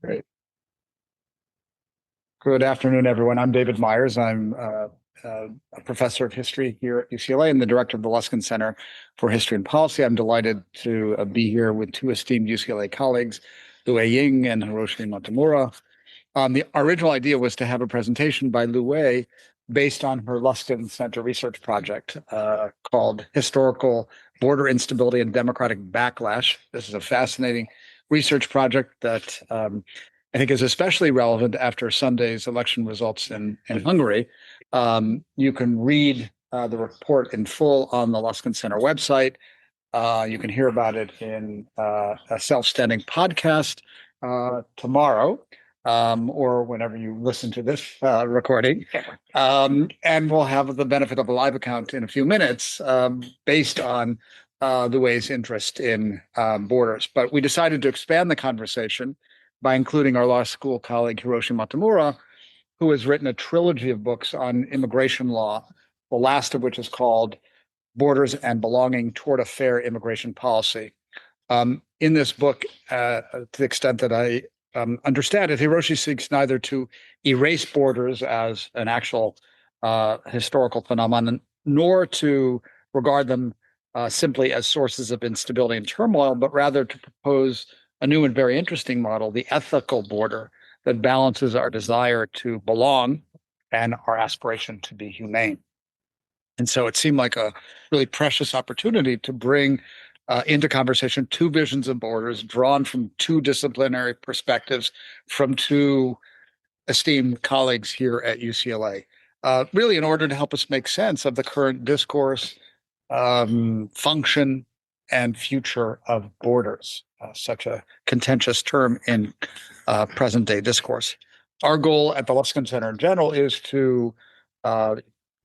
Great. Good afternoon, everyone. I'm David Myers. I'm a professor of history here at UCLA and the director of the Luskin Center for History and Policy. I'm delighted to be here with two esteemed UCLA colleagues, Luwei Ying and Hiroshi Motomura. The original idea was to have a presentation by Luwei based on her Luskin Center research project called Historical Border Instability and Democratic Backlash. This is a fascinating research project that I think is especially relevant after Sunday's election results in Hungary. You can read the report in full on the Luskin Center website. You can hear about it in a self-standing podcast tomorrow, or whenever you listen to this recording. And we'll have the benefit of a live account in a few minutes based on Luwei's interest in borders. But we decided to expand the conversation by including our law school colleague, Hiroshi Motomura, who has written a trilogy of books on immigration law, the last of which is called Borders and Belonging Toward a Fair Immigration Policy. In this book, to the extent that I understand it, Hiroshi seeks neither to erase borders as an actual historical phenomenon, nor to regard them simply as sources of instability and turmoil, but rather to propose a new and very interesting model, the ethical border that balances our desire to belong and our aspiration to be humane. And so it seemed like a really precious opportunity to bring into conversation two visions of borders drawn from two disciplinary perspectives from two esteemed colleagues here at UCLA, really in order to help us make sense of the current discourse, function, and future of borders, such a contentious term in present-day discourse. Our goal at the Luskin Center in general is to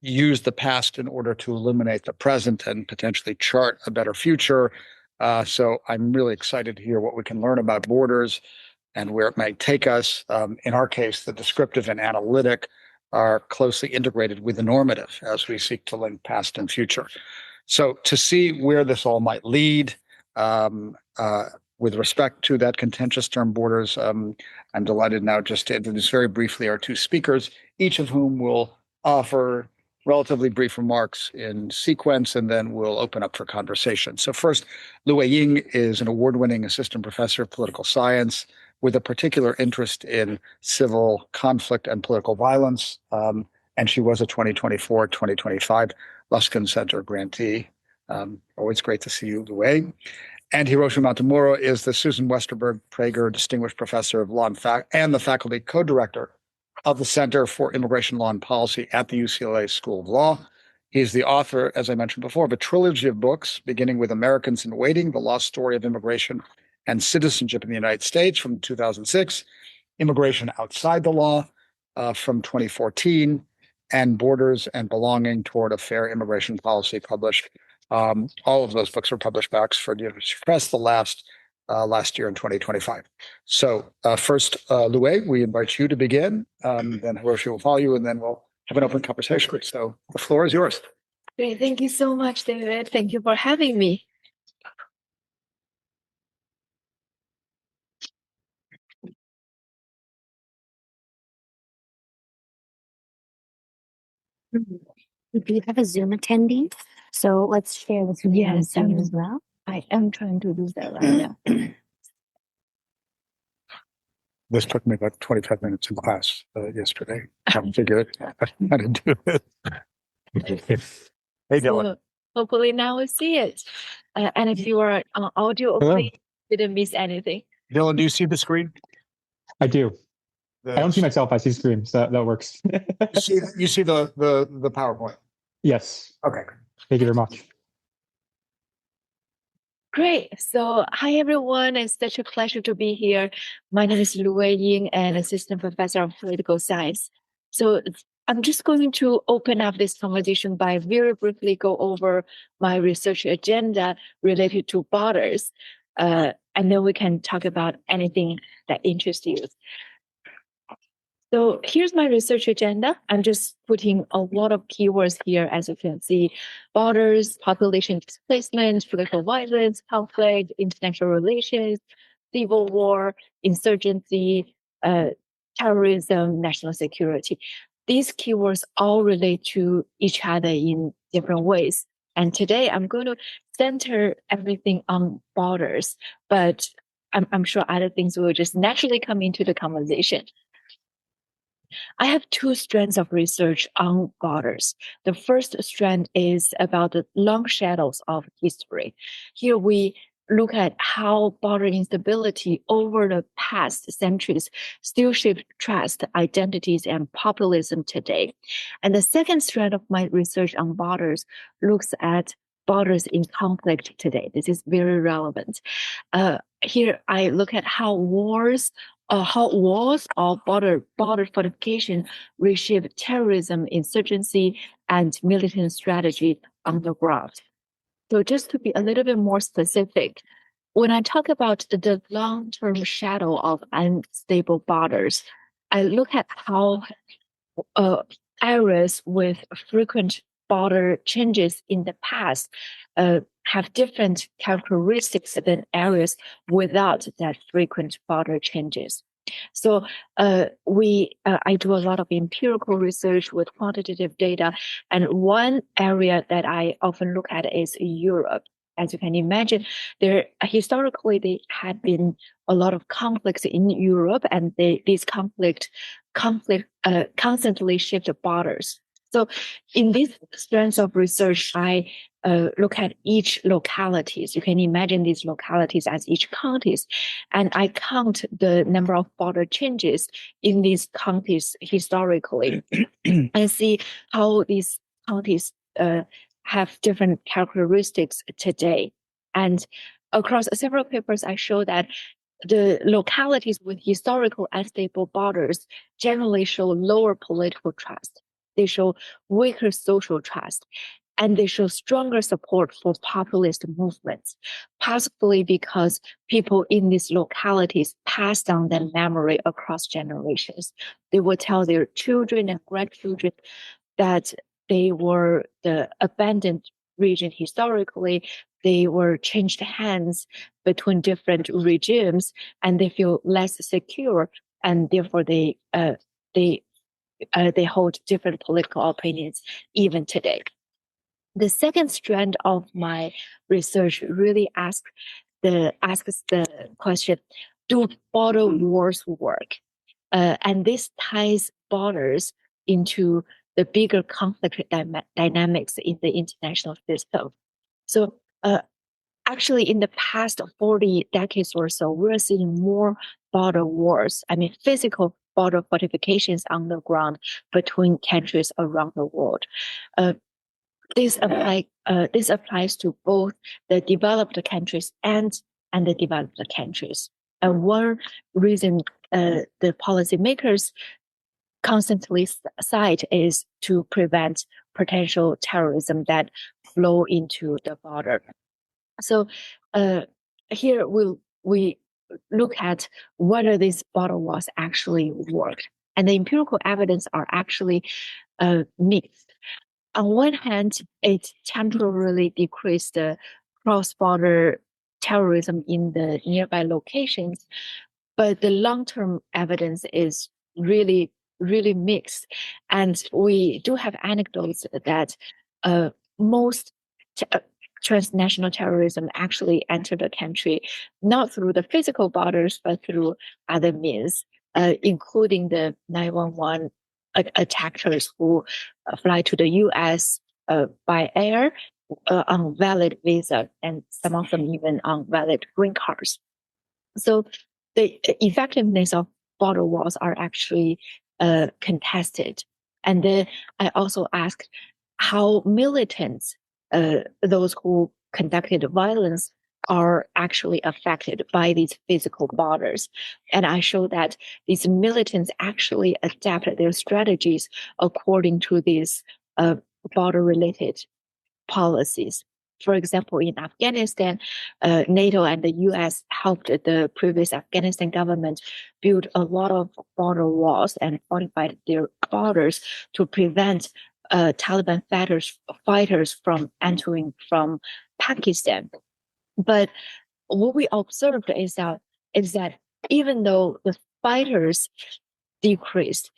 use the past in order to illuminate the present and potentially chart a better future. So I'm really excited to hear what we can learn about borders and where it might take us. In our case, the descriptive and analytic are closely integrated with the normative as we seek to link past and future. So to see where this all might lead with respect to that contentious term borders, I'm delighted now just to introduce very briefly our two speakers, each of whom will offer relatively brief remarks in sequence, and then we'll open up for conversation. So first, Luwei Ying is an award-winning assistant professor of political science with a particular interest in civil conflict and political violence, and she was a 2024-2025 Luskin Center grantee. Always great to see you, Luwei. And Hiroshi Motomura is the Susan Westerberg Prager Distinguished Professor of Law and the faculty co-director of the Center for Immigration Law and Policy at the UCLA School of Law. He's the author, as I mentioned before, of a trilogy of books, beginning with Americans in Waiting, The Lost Story of Immigration and Citizenship in the United States from 2006, Immigration Outside the Law from 2014, and Borders and Belonging Toward a Fair Immigration Policy, published. All of those books were published by Oxford University Press the last year in 2025. So first, Luwei, we invite you to begin, then Hiroshi will follow you, and then we'll have an open conversation. So the floor is yours. Great. Thank you so much, David. Thank you for having me. Do you have a Zoom attendee? So let's share the Zoom as well. I am trying to do that right now. This took me about 25 minutes in class yesterday. I haven't figured out how to do it. Hey, Dylan. So hopefully now we see it. And if you are on audio, please didn't miss anything. Dylan, do you see the screen? I do. I don't see myself. I see screen, so that works. You see the PowerPoint? Yes. Okay. Thank you very much. Great. So, hi, everyone. It's such a pleasure to be here. My name is Luwei Ying, and assistant professor of political science. So, I'm just going to open up this conversation by very briefly go over my research agenda related to borders, and then we can talk about anything that interests you. So here's my research agenda. I'm just putting a lot of keywords here, as you can see: borders, population displacement, political violence, conflict, international relations, civil war, insurgency, terrorism, national security. These keywords all relate to each other in different ways. And today I'm going to center everything on borders, but I'm sure other things will just naturally come into the conversation. I have two strands of research on borders. The first strand is about the long shadows of history. Here we look at how border instability over the past centuries still shape trust, identities, and populism today. And the second strand of my research on borders looks at borders in conflict today. This is very relevant. Here I look at how walls or border fortification reshape terrorism, insurgency, and militant strategy on the ground. So just to be a little bit more specific, when I talk about the long-term shadow of unstable borders, I look at how areas with frequent border changes in the past have different characteristics than areas without that frequent border changes. So I do a lot of empirical research with quantitative data, and one area that I often look at is Europe. As you can imagine, historically there had been a lot of conflicts in Europe, and these conflict constantly shift borders. So in these strands of research, I look at each localities. You can imagine these localities as each counties, and I count the number of border changes in these counties historically and see how these counties have different characteristics today. And across several papers, I show that the localities with historical unstable borders generally show lower political trust. They show weaker social trust, and they show stronger support for populist movements, possibly because people in these localities pass down their memory across generations. They will tell their children and grandchildren that they were the abandoned region historically. They were changed hands between different regimes, and they feel less secure, and therefore they hold different political opinions even today. The second strand of my research really asks the question: do border wars work? And this ties borders into the bigger conflict dynamics in the international system. So actually, in the past 40 decades or so, we're seeing more border wars, physical border fortifications on the ground between countries around the world. This applies to both the developed countries and the developed countries. And one reason the policymakers constantly cite is to prevent potential terrorism that flow into the border. So here we look at whether these border wars actually work, and the empirical evidence are actually mixed. On one hand, it temporarily decreased the cross-border terrorism in the nearby locations, but the long-term evidence is really, really mixed. And we do have anecdotes that most transnational terrorism actually entered the country not through the physical borders, but through other means, including the 911 attackers who fly to the U.S. By air on valid visa, and some of them even on valid green cards. So the effectiveness of border walls are actually contested. And then I also asked how militants, those who conducted violence, are actually affected by these physical borders. And I show that these militants actually adapt their strategies according to these border-related policies. For example, in Afghanistan, NATO and the US helped the previous Afghanistan government build a lot of border walls and fortified their borders to prevent Taliban fighters from entering from Pakistan. But what we observed is that is that even though the fighters decreased,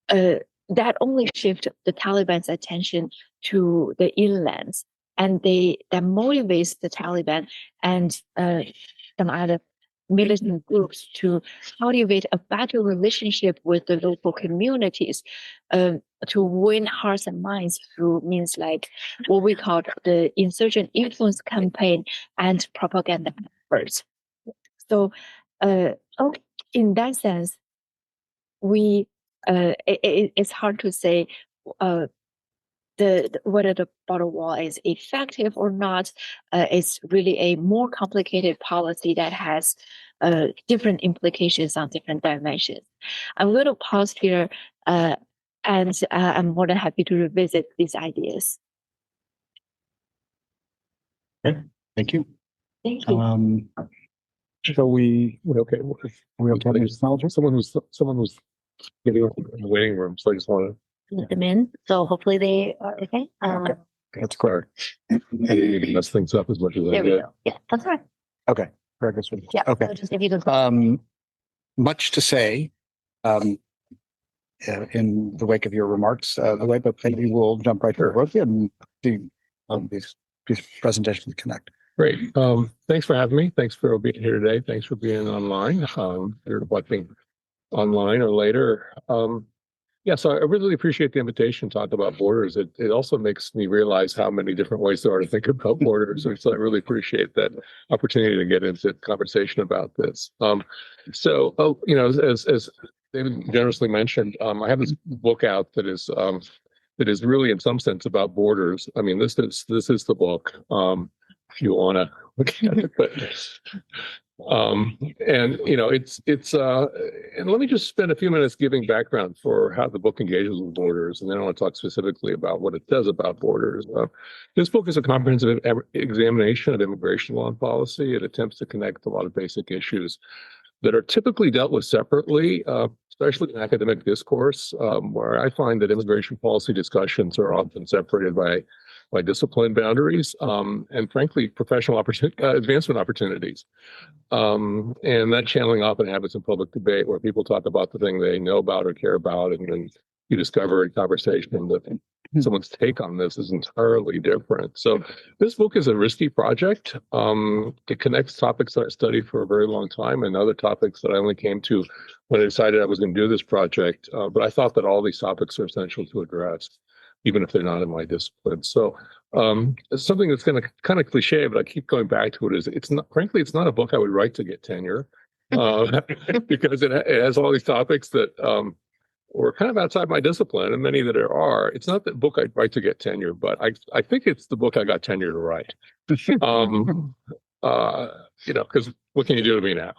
that only shifted the Taliban's attention to the inlands, and that motivates the Taliban and some other militant groups to cultivate a better relationship with the local communities, to win hearts and minds through means like what we call the insurgent influence campaign and propaganda efforts. So, in that sense, it's hard to say whether the border wall is effective or not. It's really a more complicated policy that has different implications on different dimensions. I'm going to pause here, and I'm more than happy to revisit these ideas. Okay, thank you. Thank you. So we Okay. okay? Someone was getting up in the waiting room, so I just want Let them in. So hopefully they are okay. That's clear. to mess things up as much as I There we did. go. Yeah, that's right. Okay, very good. Yeah. Okay. So just if you could. Much to say in the wake of your remarks, Luwei, but maybe we'll jump right to it and do these presentations connect. Great. Thanks for having me. Thanks for being here today. Thanks for being online. You're watching online or later. Yeah, so I really appreciate the invitation to talk about borders. It also makes me realize how many different ways there are to think about borders. So I really appreciate that opportunity to get into conversation about this. As David generously mentioned, I have this book out that is really in some sense about borders. I mean, this is the book. If you want to look at it, but and let me just spend a few minutes giving background for how the book engages with borders, and then I want to talk specifically about what it says about borders. This book is a comprehensive examination of immigration law and policy. It attempts to connect a lot of basic issues that are typically dealt with separately, especially in academic discourse, where I find that immigration policy discussions are often separated by discipline boundaries, and frankly, professional advancement opportunities. And that channeling often happens in public debate where people talk about the thing they know about or care about, and then you discover in conversation that someone's take on this is entirely different. So this book is a risky project. It connects topics that I studied for a very long time and other topics that I only came to when I decided I was going to do this project. But I thought that all these topics are essential to address, even if they're not in my discipline. So it's something that's going to kind of cliche, but I keep going back to it. It's not a book I would write to get tenure, because it has all these topics that were kind of outside my discipline, and many that there are. It's not the book I'd write to get tenure, but I think it's the book I got tenure to write. Because what can you do to me now?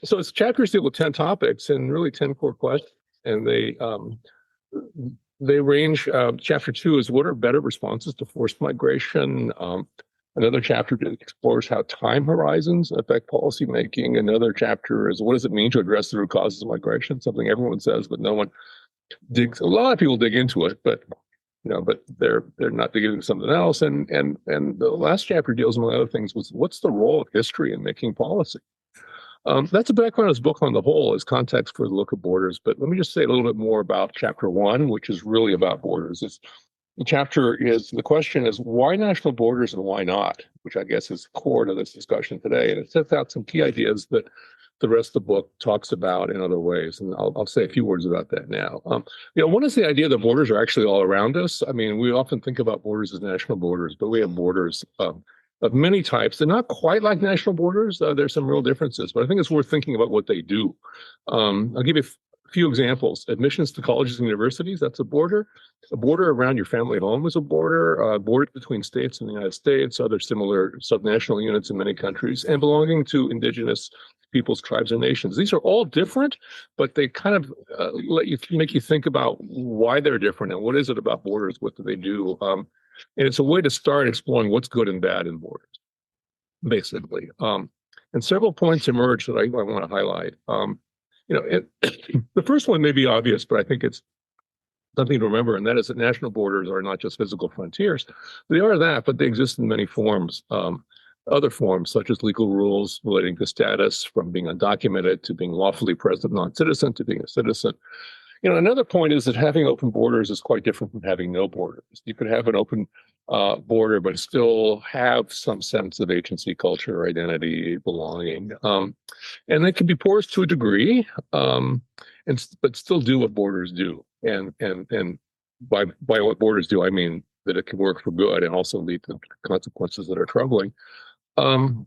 So it's chapters deal with 10 topics and really 10 core questions, and they range. Chapter 2 is what are better responses to forced migration. Another chapter explores how time horizons affect policymaking. Another chapter is what does it mean to address the root causes of migration? Something everyone says, but no one digs. A lot of people dig into it, but they're not digging into something else. And the last chapter deals, among other things, with what's the role of history in making policy. That's a background of this book on the whole, as context for the look at borders. But let me just say a little bit more about chapter 1, which is really about borders. The question is why national borders and why not, which I guess is core to this discussion today. And it sets out some key ideas that the rest of the book talks about in other ways. And I'll say a few words about that now. One is the idea that borders are actually all around us. I mean, we often think about borders as national borders, but we have borders of many types. They're not quite like national borders. There's some real differences, but I think it's worth thinking about what they do. I'll give you a few examples. Admissions to colleges and universities, that's a border. A border around your family home is a border. Borders between states in the United States, other similar subnational units in many countries, and belonging to indigenous peoples, tribes, and nations. These are all different, but they kind of make you think about why they're different and what is it about borders, what do they do? And it's a way to start exploring what's good and bad in borders, basically. And several points emerge that I want to highlight. The first one may be obvious, but I think it's something to remember, and that is that national borders are not just physical frontiers. They are that, but they exist in many forms. other forms, such as legal rules relating to status, from being undocumented to being lawfully present non-citizen to being a citizen. Another point is that having open borders is quite different from having no borders. You could have an open border, but still have some sense of agency, culture, identity, belonging. And they can be porous to a degree, but still do what borders do. And by what borders do, I mean that it can work for good and also lead to consequences that are troubling. The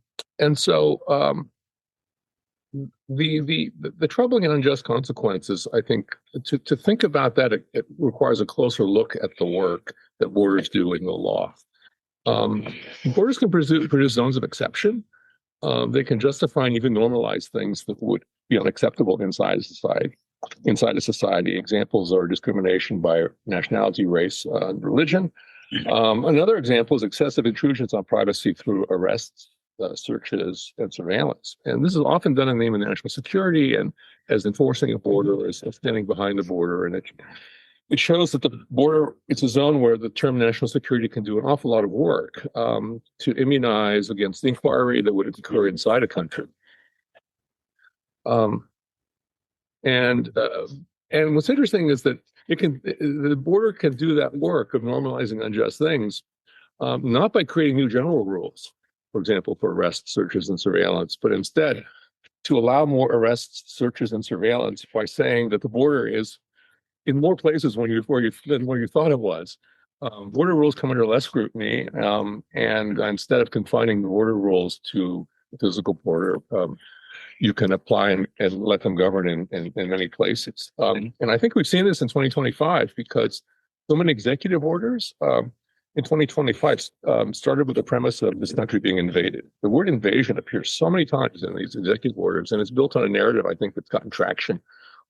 troubling and unjust consequences, I think, to think about that, it requires a closer look at the work that borders do in the law. Borders can produce zones of exception. They can justify and even normalize things that would be unacceptable inside a society. Examples are discrimination by nationality, race, and religion. Another example is excessive intrusions on privacy through arrests, searches, and surveillance. And this is often done in the name of national security and as enforcing a border, as standing behind the border. And it shows that the border, it's a zone where the term national security can do an awful lot of work to immunize against inquiry that would occur inside a country. And what's interesting is that the border can do that work of normalizing unjust things, not by creating new general rules, for example, for arrests, searches, and surveillance, but instead to allow more arrests, searches, and surveillance by saying that the border is in more places than where you thought it was. Border rules come under less scrutiny, and instead of confining the border rules to the physical border, you can apply and let them govern in many places. And I think we've seen this in 2025 because so many executive orders in 2025 started with the premise of this country being invaded. The word invasion appears so many times in these executive orders, and it's built on a narrative, I think, that's gotten traction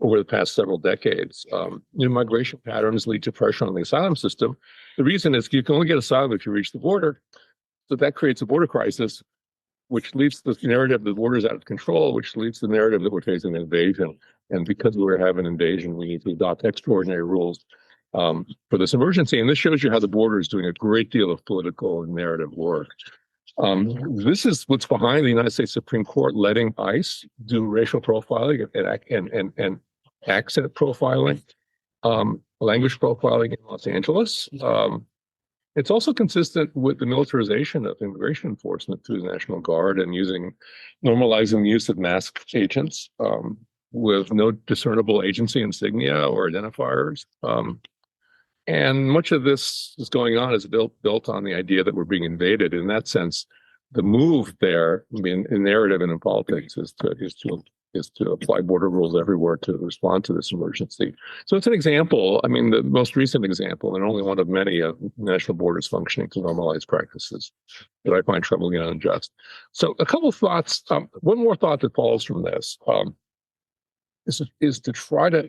over the past several decades. Migration patterns lead to pressure on the asylum system. The reason is you can only get asylum if you reach the border. So that creates a border crisis, which leads the narrative that the border is out of control, which leads to the narrative that we're facing an invasion. And because we have an invasion, we need to adopt extraordinary rules for this emergency. And this shows you how the border is doing a great deal of political and narrative work. This is what's behind the United States Supreme Court letting ICE do racial profiling and accent profiling, language profiling in Los Angeles. It's also consistent with the militarization of immigration enforcement through the National Guard and normalizing the use of masked agents with no discernible agency insignia or identifiers. And much of this is going on is built on the idea that we're being invaded. In that sense, the move there, in narrative and in politics, is to apply border rules everywhere to respond to this emergency. So it's an example, the most recent example, and only one of many, of national borders functioning to normalize practices that I find troubling and unjust. So a couple of thoughts. One more thought that follows from this is to try to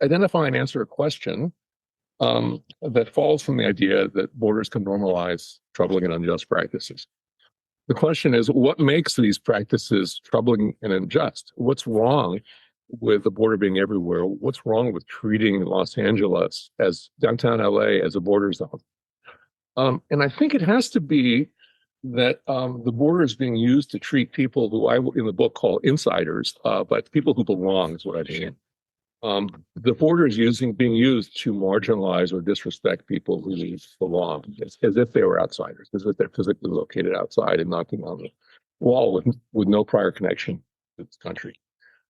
identify and answer a question that falls from the idea that borders can normalize troubling and unjust practices. The question is, what makes these practices troubling and unjust? What's wrong with the border being everywhere? What's wrong with treating Los Angeles, as downtown LA, as a border zone? And I think it has to be that the border is being used to treat people who I, in the book, call insiders, but people who belong is what I mean. The border is being used to marginalize or disrespect people who belong, as if they were outsiders, as if they're physically located outside and knocking on the wall with no prior connection to this country.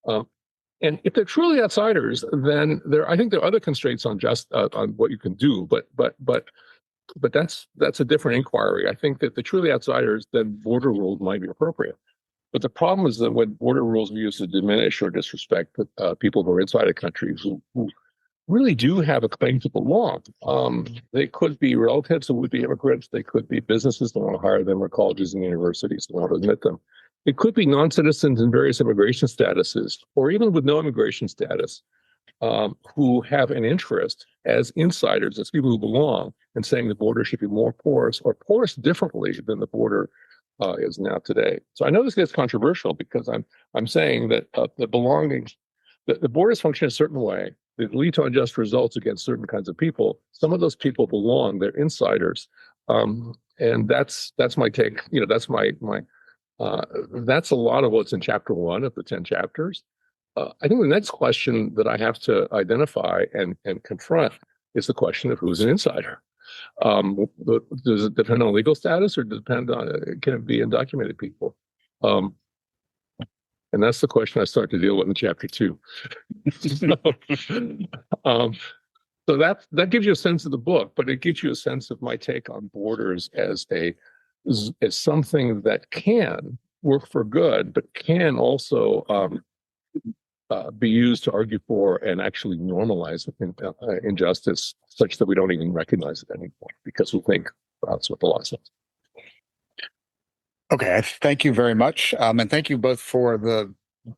And if they're truly outsiders, then I think there are other constraints on what you can do, but that's a different inquiry. I think that the truly outsiders, then border rules might be appropriate. But the problem is that when border rules are used to diminish or disrespect people who are inside a country who really do have a claim to belong, they could be relatives who would be immigrants. They could be businesses that want to hire them, or colleges and universities that want to admit them. It could be non-citizens in various immigration statuses, or even with no immigration status, who have an interest as insiders, as people who belong, in saying the border should be more porous, or porous differently than the border is now today. So I know this gets controversial because I'm saying that the borders function a certain way that lead to unjust results against certain kinds of people. Some of those people belong; they're insiders, And that's my take. That's that's a lot of what's in chapter 1 of the 10 chapters. I think the next question that I have to identify and confront is the question of who's an insider. Does it depend on legal status, or can it be undocumented people? And that's the question I start to deal with in chapter 2. So that gives you a sense of the book, but it gives you a sense of my take on borders as something that can work for good, but can also be used to argue for and actually normalize injustice, such that we don't even recognize it anymore because we think that's what the law says. Okay, thank you very much. And thank you both for the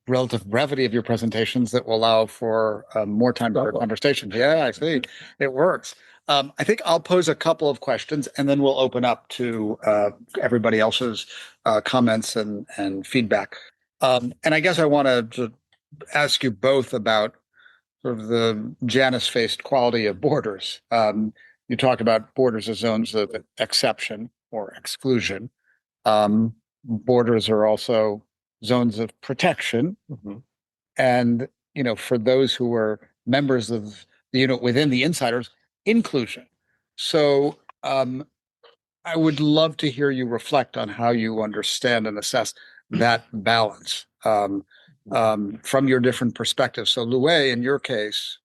relative brevity of your presentations that will allow for more time for conversation. Yeah, I see. It works. I think I'll pose a couple of questions and then we'll open up to everybody else's comments and feedback. And I guess I want to ask you both about sort of the Janus-faced quality of borders. You talked about borders as zones of exception or exclusion. Borders are also zones of protection. Mm-hmm. And, for those who are members of the unit within the insiders, inclusion. So I would love to hear you reflect on how you understand and assess that balance from your different perspectives. So Luwei, in your case,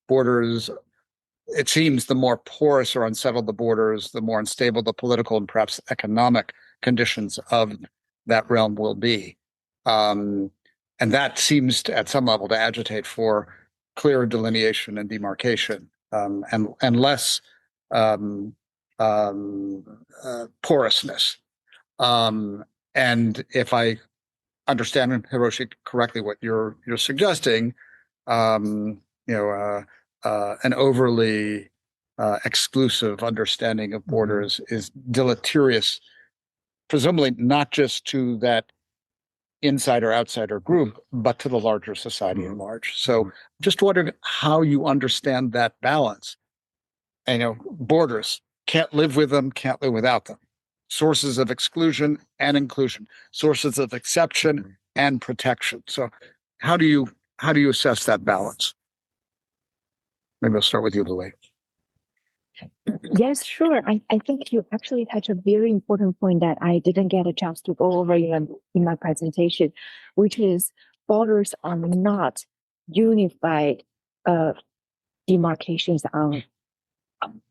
borders, it seems the more porous or unsettled the borders, the more unstable the political and perhaps economic conditions of that realm will be. And that seems to, at some level, to agitate for clearer delineation and demarcation and less porousness. And if I understand, Hiroshi, correctly, what you're suggesting, an overly exclusive understanding of borders is deleterious, presumably not just to that insider outsider group, but to the larger society at large. So just wondering how you understand that balance. Borders, can't live with them, can't live without them. Sources of exclusion and inclusion, sources of exception and protection. So how do you assess that balance? Maybe I'll start with you, Luwei. Yes, sure. I think you actually touched a very important point that I didn't get a chance to go over in my presentation, which is borders are not unified demarcations on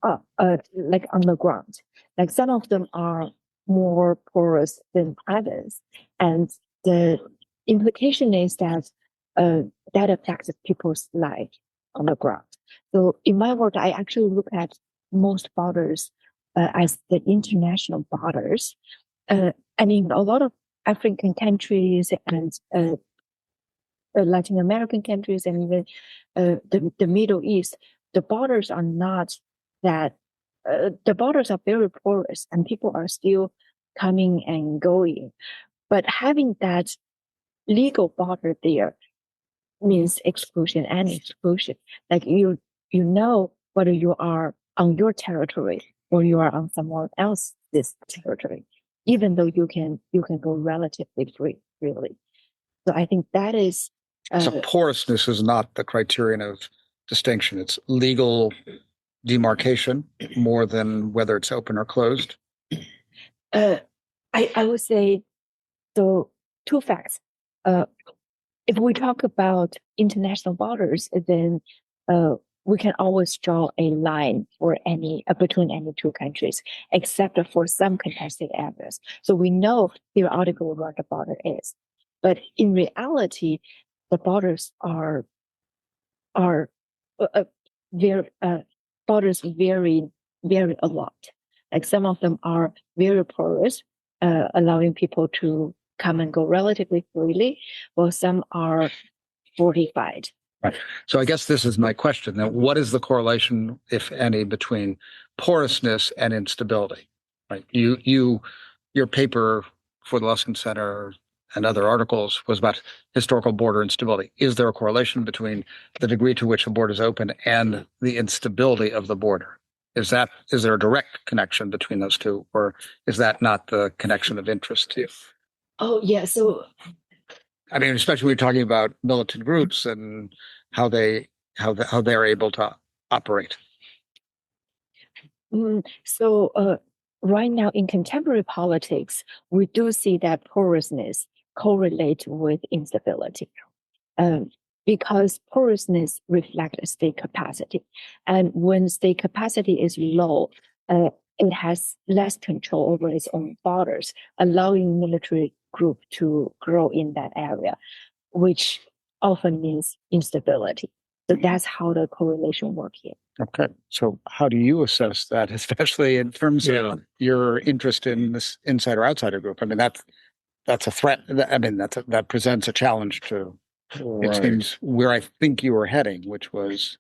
like on the ground. Like some of them are more porous than others, and the implication is that that affects people's life on the ground. So in my work, I actually look at most borders as the international borders. A lot of African countries and Latin American countries and even the Middle East, the borders are not that, the borders are very porous and people are still coming and going. But having that legal border there means exclusion and exclusion. Like you know whether you are on your territory or you are on someone else's territory, even though you can go relatively freely. So I think that is so porousness is not the criterion of distinction. It's legal demarcation more than whether it's open or closed. I would say so. Two facts. If we talk about international borders, then we can always draw a line for between any two countries, except for some contested areas. So we know theoretically where the border is, but in reality, the borders are borders vary a lot. Like some of them are very porous, allowing people to come and go relatively freely, while some are fortified. Right. So I guess this is my question. Now, what is the correlation, if any, between porousness and instability? Right. Your paper for the Luskin Center and other articles was about historical border instability. Is there a correlation between the degree to which the border is open and the instability of the border? Is there a direct connection between those two, or is that not the connection of interest to you? Oh, yeah. So I mean, especially when we're talking about militant groups and how they're able to operate. Right now in contemporary politics, we do see that porousness correlate with instability. Because porousness reflects state capacity. And when state capacity is low, it has less control over its own borders, allowing military group to grow in that area, which often means instability. So that's how the correlation works here. Okay. So how do you assess that, especially in terms of your interest in this insider outsider group? I mean, that's a threat. I mean, that presents a challenge to, it seems, where I think you were heading, which was.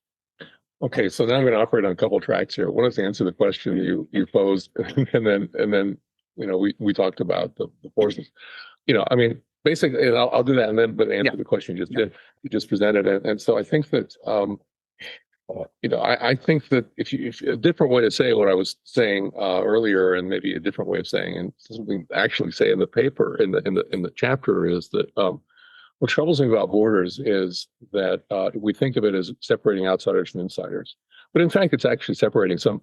Okay, so now I'm going to operate on a couple of tracks here. One is to answer the question you posed, and then we talked about the forces. I mean, basically, and I'll do that, and then but answer the question you just presented, and so I think that I think that if a different way to say what I was saying earlier, and maybe a different way of saying, and something actually say in the paper in the chapter is that. What troubles me about borders is that we think of it as separating outsiders from insiders, but in fact, it's actually separating some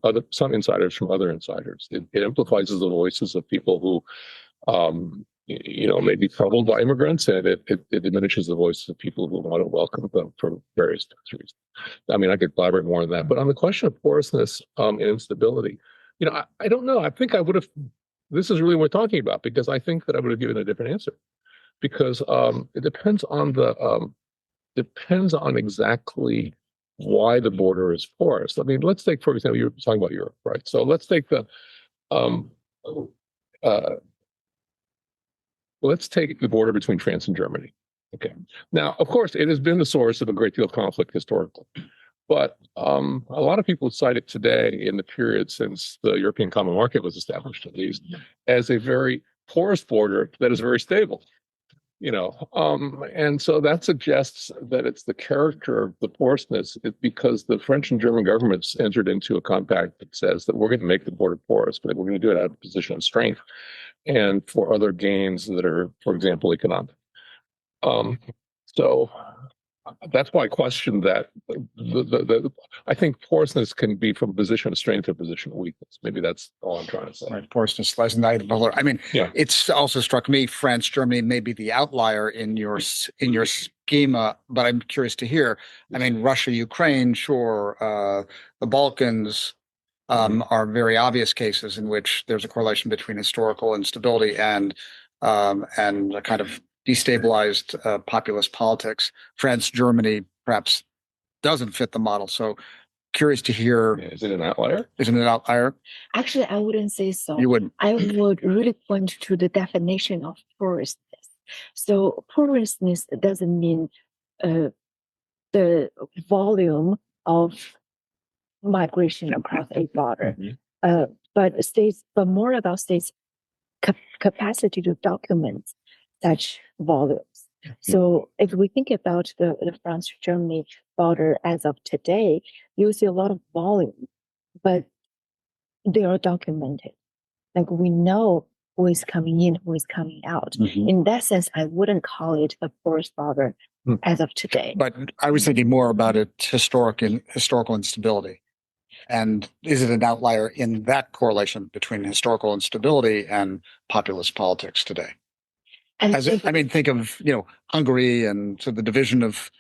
insiders from other insiders. It amplifies the voices of people who, may be troubled by immigrants, and it diminishes the voices of people who want to welcome them for various reasons. I mean, I could elaborate more on that, but on the question of porousness and instability, I don't know. I think I would have. This is really what we're talking about, because I think that I would have given a different answer. Because it depends on exactly why the border is porous. I mean, let's take, for example, you were talking about Europe, right? So let's take the border between France and Germany. Okay. Now, of course, it has been the source of a great deal of conflict historically, but a lot of people cite it today, in the period since the European Common Market was established, at least, as a very porous border that is very stable. And so that suggests that it's the character of the porousness, because the French and German governments entered into a compact that says that we're going to make the border porous, but we're going to do it out of a position of strength and for other gains that are, for example, economic. So that's why I question that. I think porousness can be from a position of strength or position of weakness. Maybe that's all I'm trying to say. Right, porousness lies in the eye of the beholder. I mean, it's also struck me France, Germany may be the outlier in your schema, but I'm curious to hear. I mean, Russia, Ukraine, sure, the Balkans are very obvious cases in which there's a correlation between historical instability and a kind of destabilized populist politics. France, Germany perhaps doesn't fit the model. So curious to hear. Is it an outlier? Isn't it an outlier? Actually, I wouldn't say so. You wouldn't? I would really point to the definition of porousness. So porousness doesn't mean the volume of migration across a border, but more about states' capacity to document such volumes. So if we think about the France-Germany border as of today, you see a lot of volume, but they are documented. Like, we know who is coming in, who is coming out. In that sense, I wouldn't call it a porous border as of today. But I was thinking more about its historical instability. And is it an outlier in that correlation between historical instability and populist politics today? And think of Hungary and so the division of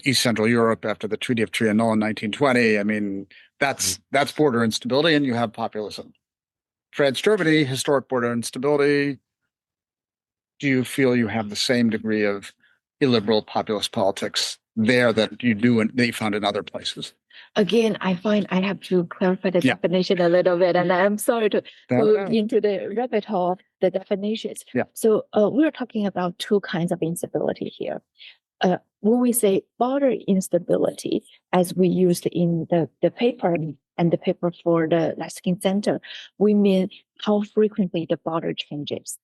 East Central Europe after the Treaty of Trianon in 1920. I mean, that's border instability, and you have populism. France, Germany, historic border instability. Do you feel you have the same degree of illiberal populist politics there that you found in other places? Again, I find I have to clarify the definition a little bit, and I'm sorry to go into the rabbit hole of the definitions. So we're talking about two kinds of instability here. When we say border instability, as we used in the paper and the paper for the Laskin Center, we mean how frequently the border changes.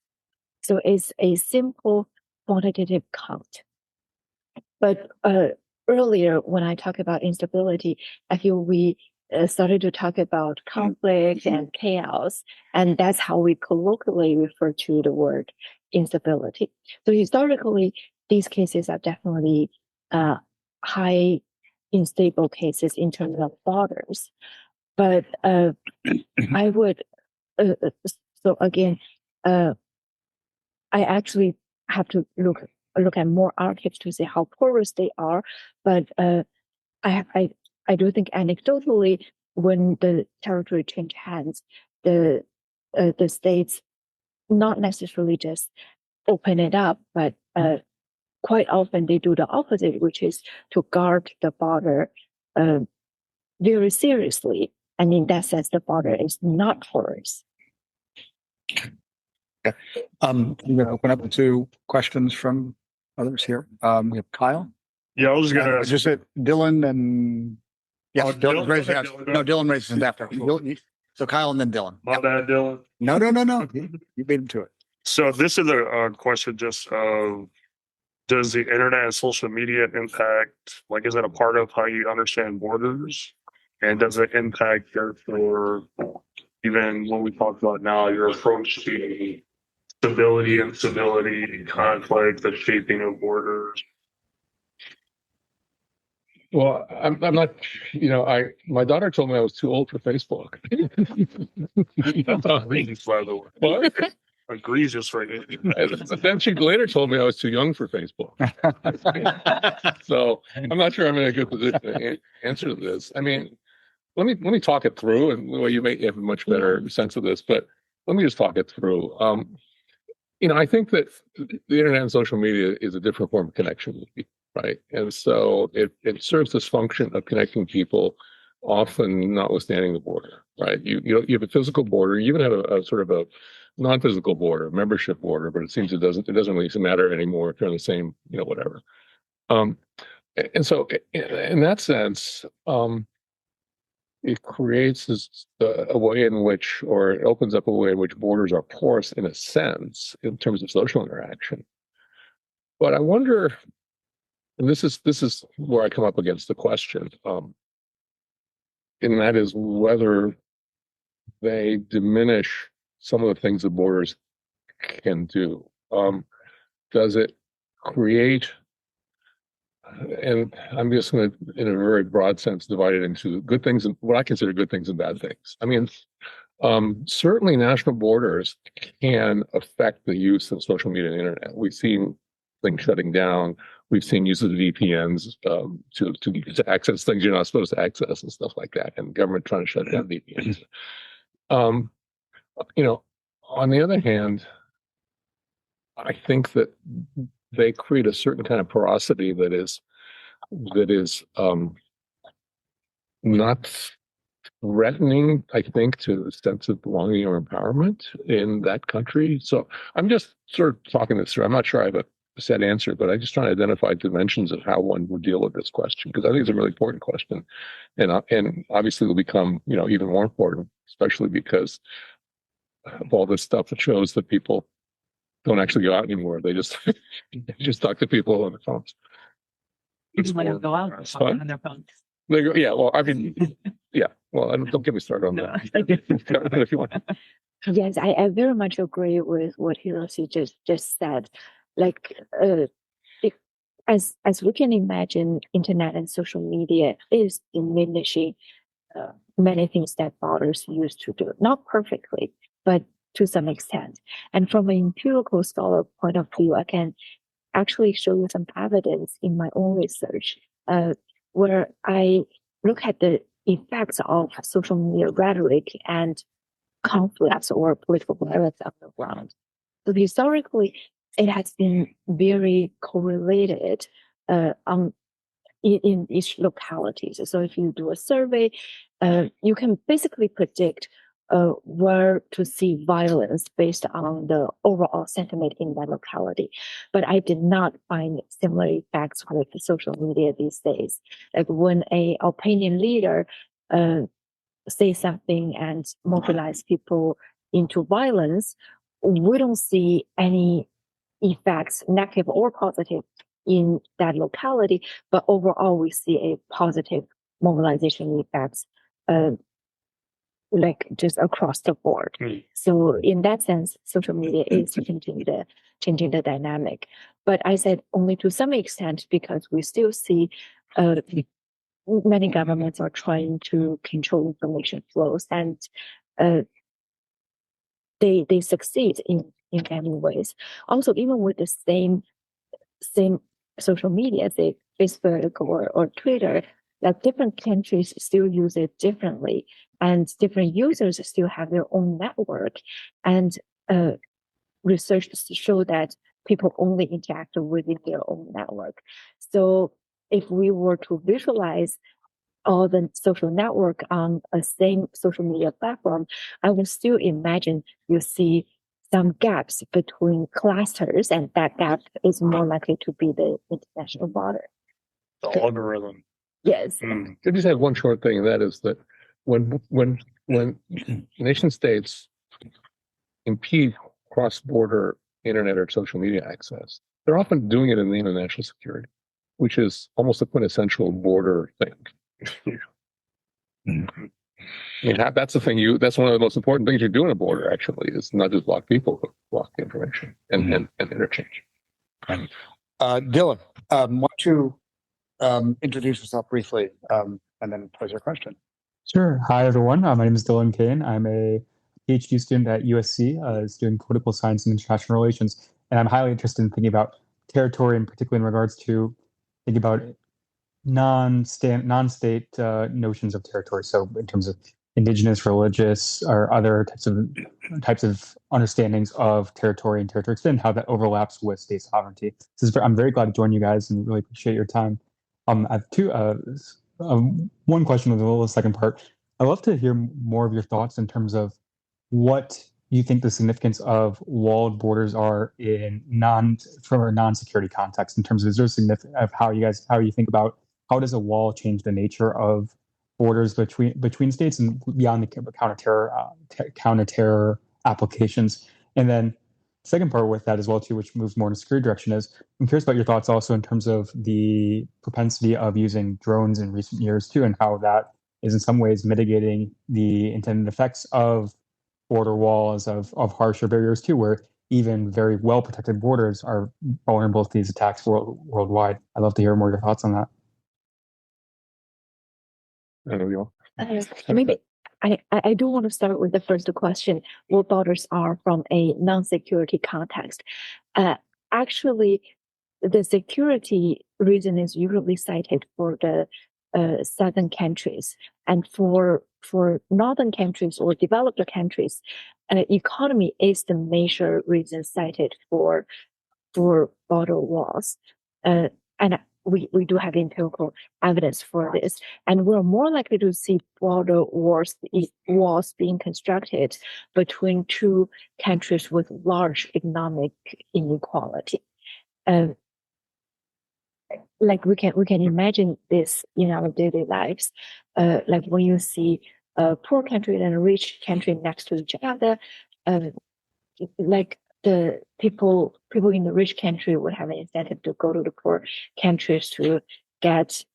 So it's a simple quantitative count. But earlier, when I talk about instability, I feel we started to talk about conflict and chaos, and that's how we colloquially refer to the word instability. So historically, these cases are definitely high unstable cases in terms of borders. But I would, so again, I actually have to look at more archives to see how porous they are. But I do think anecdotally, when the territory change hands, the states not necessarily just open it up, but quite often they do the opposite, which is to guard the border very seriously. And in that sense, the border is not porous. I'm going to open up to questions from others here. We have Kyle. Yeah, I was gonna. Just Dylan and yes, Oh, Dylan Dylan? raised his Okay, hand. Dylan, No, Dylan raised his hand after. So Kyle and then Dylan. My bad, Dylan. No. You beat him to it. So this is a question just of, does the internet and social media impact, like, is it a part of how you understand borders? And does it impact, therefore, even what we talked about now, your approach to stability, instability, conflict, the shaping of borders? Well, I'm not, my daughter told me I was too old for Facebook. Agrees, by the way. What? Agrees just right. But then she later told me I was too young for Facebook. So I'm not sure I'm in a good position to answer to this. I mean, let me talk it through, and well, you may have a much better sense of this, but let me just talk it through. I think that the internet and social media is a different form of connection with people, right? And so it serves this function of connecting people, often notwithstanding the border, right? You have a physical border. You even have a sort of a non-physical border, membership border, but it seems it doesn't really matter anymore if they're in the same, whatever. And so in that sense, it creates a way in which, or it opens up a way in which borders are porous in a sense in terms of social interaction. But I wonder, and this is where I come up against the question, and that is whether they diminish some of the things that borders can do. Does it create, and I'm just going to, in a very broad sense, divide it into good things and what I consider good things and bad things. I mean, certainly national borders can affect the use of social media and internet. We've seen things shutting down. We've seen use of VPNs to access things you're not supposed to access and stuff like that, and government trying to shut down VPNs. On the other hand, I think that they create a certain kind of porosity that is not threatening, I think, to the sense of belonging or empowerment in that country. So I'm just sort of talking this through. I'm not sure I have a set answer, but I'm just trying to identify dimensions of how one would deal with this question, because I think it's a really important question, and obviously will become even more important, especially because of all this stuff that shows that people don't actually go out anymore. They just talk to people on their phones. People want to go out on their phones. They go, yeah. Well, I mean, yeah. Well, don't get me started on that. If you want. Yes, I very much agree with what Hiroshi just said. Like, as we can imagine, internet and social media is diminishing many things that borders used to do. Not perfectly, but to some extent. And from an empirical scholar point of view, I can actually show you some evidence in my own research, where I look at the effects of social media rhetoric and conflicts or political violence on the ground. So historically, it has been very correlated in each localities. So if you do a survey, you can basically predict where to see violence based on the overall sentiment in that locality. But I did not find similar effects with social media these days. Like when a opinion leader say something and mobilize people into violence, we don't see any effects, negative or positive, in that locality. But overall, we see a positive mobilization effects like just across the board. So in that sense, social media is changing the dynamic. But I said only to some extent because we still see many governments are trying to control information flows, and they succeed in many ways. Also, even with the same social media, say Facebook or Twitter, like different countries still use it differently, and different users still have their own network. And research show that people only interact within their own network. So if we were to visualize all the social network on a same social media platform, I would still imagine you see some gaps between clusters, and that gap is more likely to be the international border. The algorithm. Yes. I just have one short thing, and that is that when nation states impede cross-border internet or social media access, they're often doing it in the name of national security, which is almost a quintessential border thing. I mean, that's the thing. That's one of the most important things you do in a border. Actually, is not just block people, but block information and interchange. Dylan, why don't you introduce yourself briefly and then pose your question? Sure. Hi, everyone. My name is Dylan Kane. I'm a PhD student at USC, studying political science and international relations. And I'm highly interested in thinking about territory, and particularly in regards to thinking about non-state notions of territory. So in terms of indigenous, religious, or other types of understandings of territory and territory extent, how that overlaps with state sovereignty. I'm very glad to join you guys and really appreciate your time. I have one question with a little second part. I'd love to hear more of your thoughts in terms of what you think the significance of walled borders are from a non-security context, in terms of, is there significance of how you think about how does a wall change the nature of borders between states and beyond the counter-terror applications? And then second part with that as well too, which moves more in a security direction, is I'm curious about your thoughts also in terms of the propensity of using drones in recent years too, and how that is in some ways mitigating the intended effects of border walls, of harsher barriers too, where even very well protected borders are vulnerable to these attacks worldwide. I'd love to hear more of your thoughts on that. Maybe I do want to start with the first question, what borders are from a non-security context. Actually, the security reason is usually cited for the southern countries, and for northern countries or developed countries, economy is the major reason cited for border walls. And we do have empirical evidence for this, and we're more likely to see border walls being constructed between two countries with large economic inequality. Like we can imagine this in our daily lives. Like when you see a poor country and a rich country next to each other, like the people in the rich country would have an incentive to go to the poor countries to get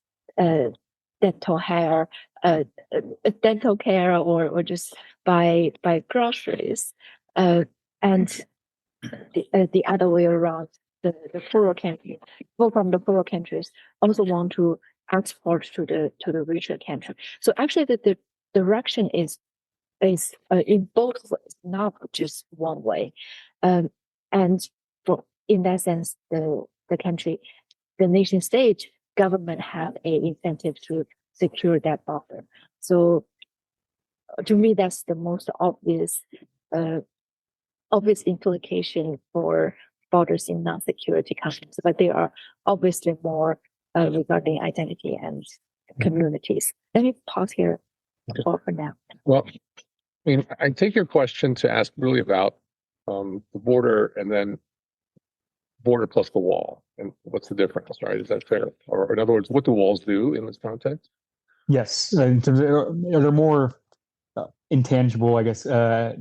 dental care or just buy groceries, and the other way around. The poorer country, people from the poorer countries also want to export to the richer country. So actually, the direction is in both ways, not just one way. And in that sense, the nation state government have a incentive to secure that buffer. So to me, that's the most obvious implication for borders in non-security countries, but there are obviously more regarding identity and communities. Let me pause here for now. Well, I mean, I take your question to ask really about the border and then border plus the wall, and what's the difference, right? Is that fair? Or in other words, what do walls do in this context? Yes, in terms of, are there more intangible, I guess,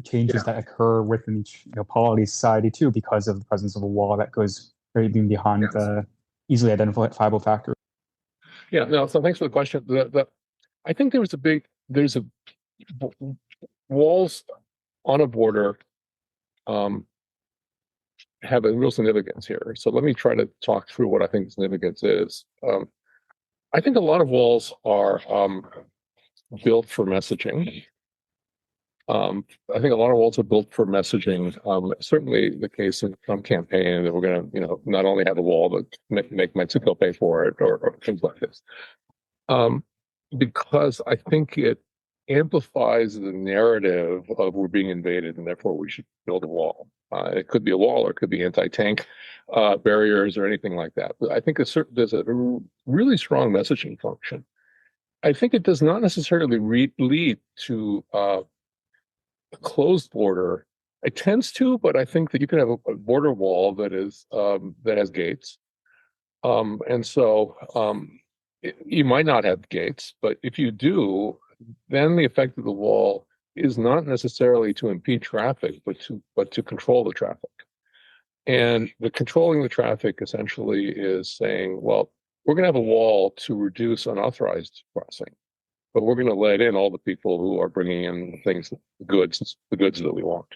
changes that occur within each polity society too, because of the presence of a wall that goes very beyond easily identifiable factors? Yeah, no. So thanks for the question. I think there was a big there's a walls on a border have a real significance here. So let me try to talk through what I think significance is. I think a lot of walls are built for messaging. I think a lot of walls are built for messaging. Certainly the case in the Trump campaign that we're going to, not only have a wall, but make Mexico pay for it or things like this. Because I think it amplifies the narrative of we're being invaded and therefore we should build a wall. It could be a wall or it could be anti-tank barriers or anything like that. But I think there's a really strong messaging function. I think it does not necessarily lead to a closed border. It tends to, but I think that you can have a border wall that is that has gates, and so you might not have gates, but if you do, then the effect of the wall is not necessarily to impede traffic, but to control the traffic. And the controlling the traffic essentially is saying, well, we're going to have a wall to reduce unauthorized crossing, but we're going to let in all the people who are bringing in the goods that we want.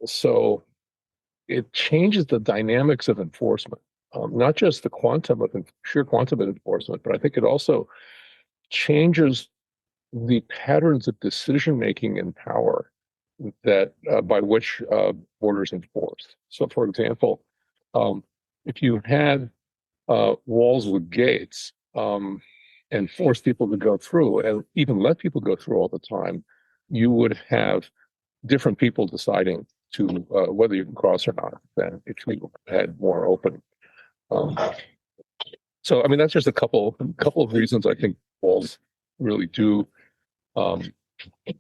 So it changes the dynamics of enforcement, not just the sheer quantum of enforcement, but I think it also changes the patterns of decision making and power that by which borders enforced. So, for example, if you had walls with gates and force people to go through, and even let people go through all the time, you would have different people deciding to whether you can cross or not than if you had more open. So, I mean, that's just a couple of reasons I think walls really do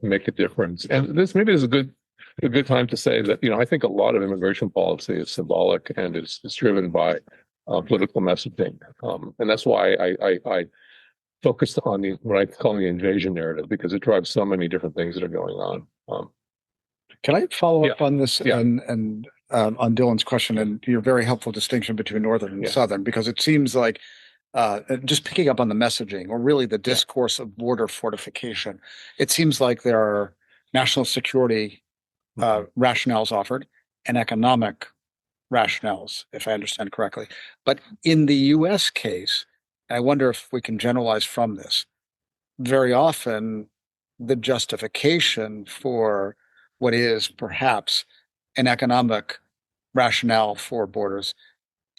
make a difference. And this maybe is a good time to say that, I think a lot of immigration policy is symbolic and is driven by political messaging. And that's why I focused on what I call the invasion narrative, because it drives so many different things that are going on. Can I follow up on this and on Dylan's question and your very helpful distinction between Northern and Southern, because it seems like just picking up on the messaging or really the discourse of border fortification, it seems like there are national security rationales offered and economic rationales, if I understand correctly. But in the US case, I wonder if we can generalize from this, very often the justification for what is perhaps an economic rationale for borders,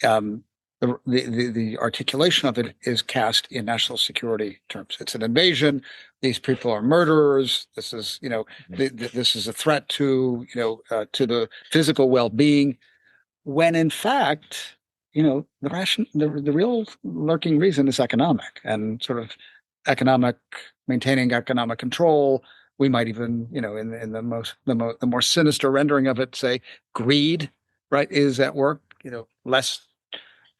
the articulation of it is cast in national security terms. It's an invasion. These people are murderers. This is, this is a threat to, to the physical well-being. When in fact, the real lurking reason is economic and sort of maintaining economic control. We might even, in the more sinister rendering of it, say greed, right, is at work. Less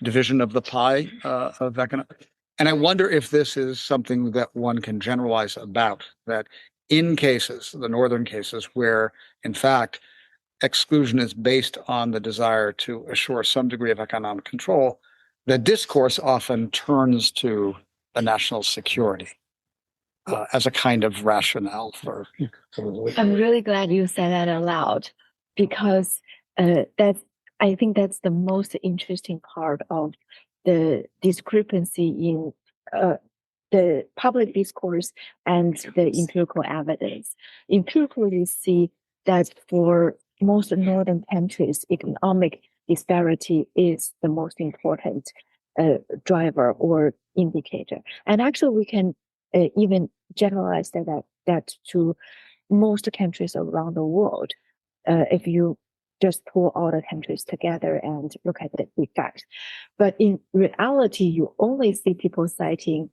division of the pie of economic. And I wonder if this is something that one can generalize about, that in cases, the Northern cases, where in fact exclusion is based on the desire to assure some degree of economic control, the discourse often turns to the national security as a kind of rationale for. I'm really glad you said that aloud, because I think that's the most interesting part of the discrepancy in the public discourse and the empirical evidence. Empirically, we see that for most Northern countries, economic disparity is the most important driver or indicator. And actually, we can even generalize that to most countries around the world. If you just pull all the countries together and look at the effect. But in reality, you only see people citing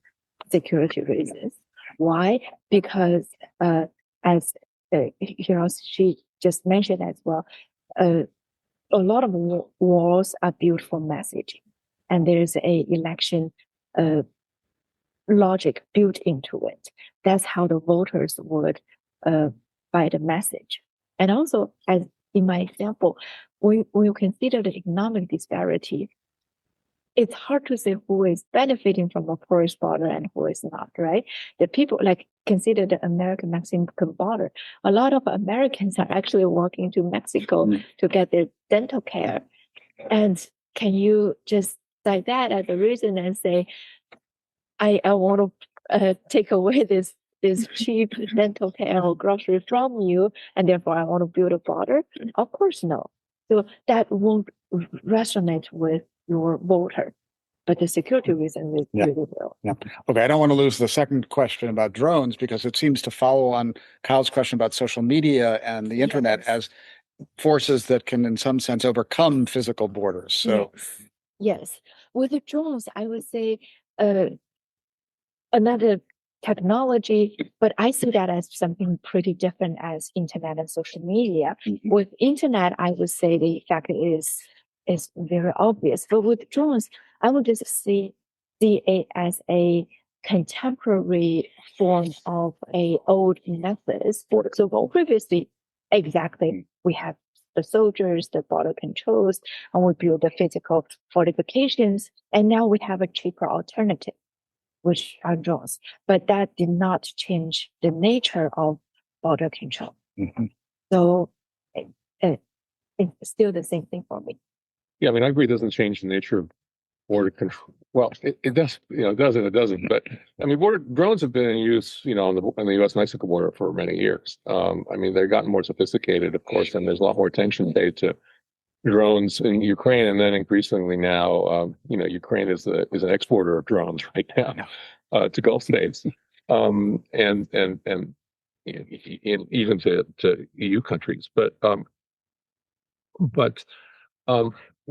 security reasons. Why? Because as Hiroshi just mentioned as well, a lot of walls are built for messaging, and there's a election logic built into it. That's how the voters would buy the message. And also, as in my example, we will consider the economic disparity. it's hard to say who is benefiting from a porous border and who is not, right? The people like consider the American-Mexican border. A lot of Americans are actually walking to Mexico to get their dental care. And can you just cite that as a reason and say, I want to take away this cheap dental care or grocery from you, and therefore I want to build a border? Of course, no. So that won't resonate with your voter, but the security reason is really will. Yeah. Okay. I don't want to lose the second question about drones because it seems to follow on Kyle's question about social media and the internet as forces that can, in some sense, overcome physical borders. So, yes. With the drones, I would say another technology, but I see that as something pretty different as internet and social media. With internet, I would say the effect is very obvious. But with drones, I would just see it as a contemporary form of a old methods. For example, previously, exactly, we have the soldiers, the border controls, and we build the physical fortifications, and now we have a cheaper alternative, which are drones, but that did not change the nature of border control. So it's still the same thing for me. Yeah, I mean, I agree. It doesn't change the nature of border control. Well, it does. It does and it doesn't. But I mean, border drones have been in use, on the U.S.-Mexico border for many years. I mean, they've gotten more sophisticated, of course, and there's a lot more attention paid to drones in Ukraine, and then increasingly now, Ukraine is an exporter of drones right now to Gulf states, and even to EU countries. But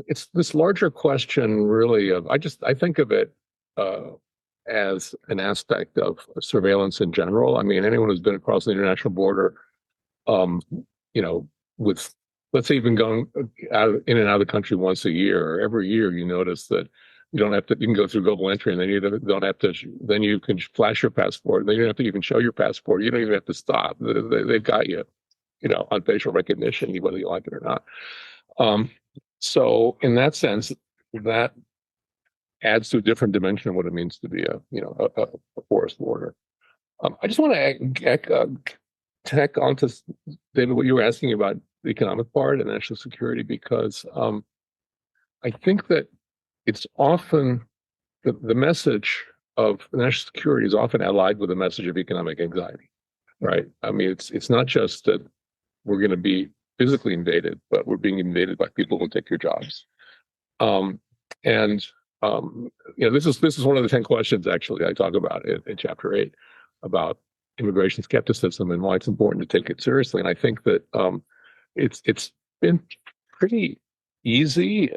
it's this larger question, really. I think of it as an aspect of surveillance in general. I mean, anyone who's been across the international border, with, let's say, even going in and out of the country once a year, or every year, you notice that you can go through global entry, and then you don't have to, then you can flash your passport. Then you don't have to even show your passport. You don't even have to stop. They've got you, on facial recognition, whether you like it or not. So in that sense, that adds to a different dimension of what it means to be a porous border. I just want to tack on to, David, what you were asking about the economic part and national security, because I think that it's often the message of national security is often allied with a message of economic anxiety, right? I mean, it's not just that we're going to be physically invaded, but we're being invaded by people who take your jobs. This is one of the 10 questions actually I talk about in chapter 8 about immigration skepticism and why it's important to take it seriously. And I think that it's been pretty easy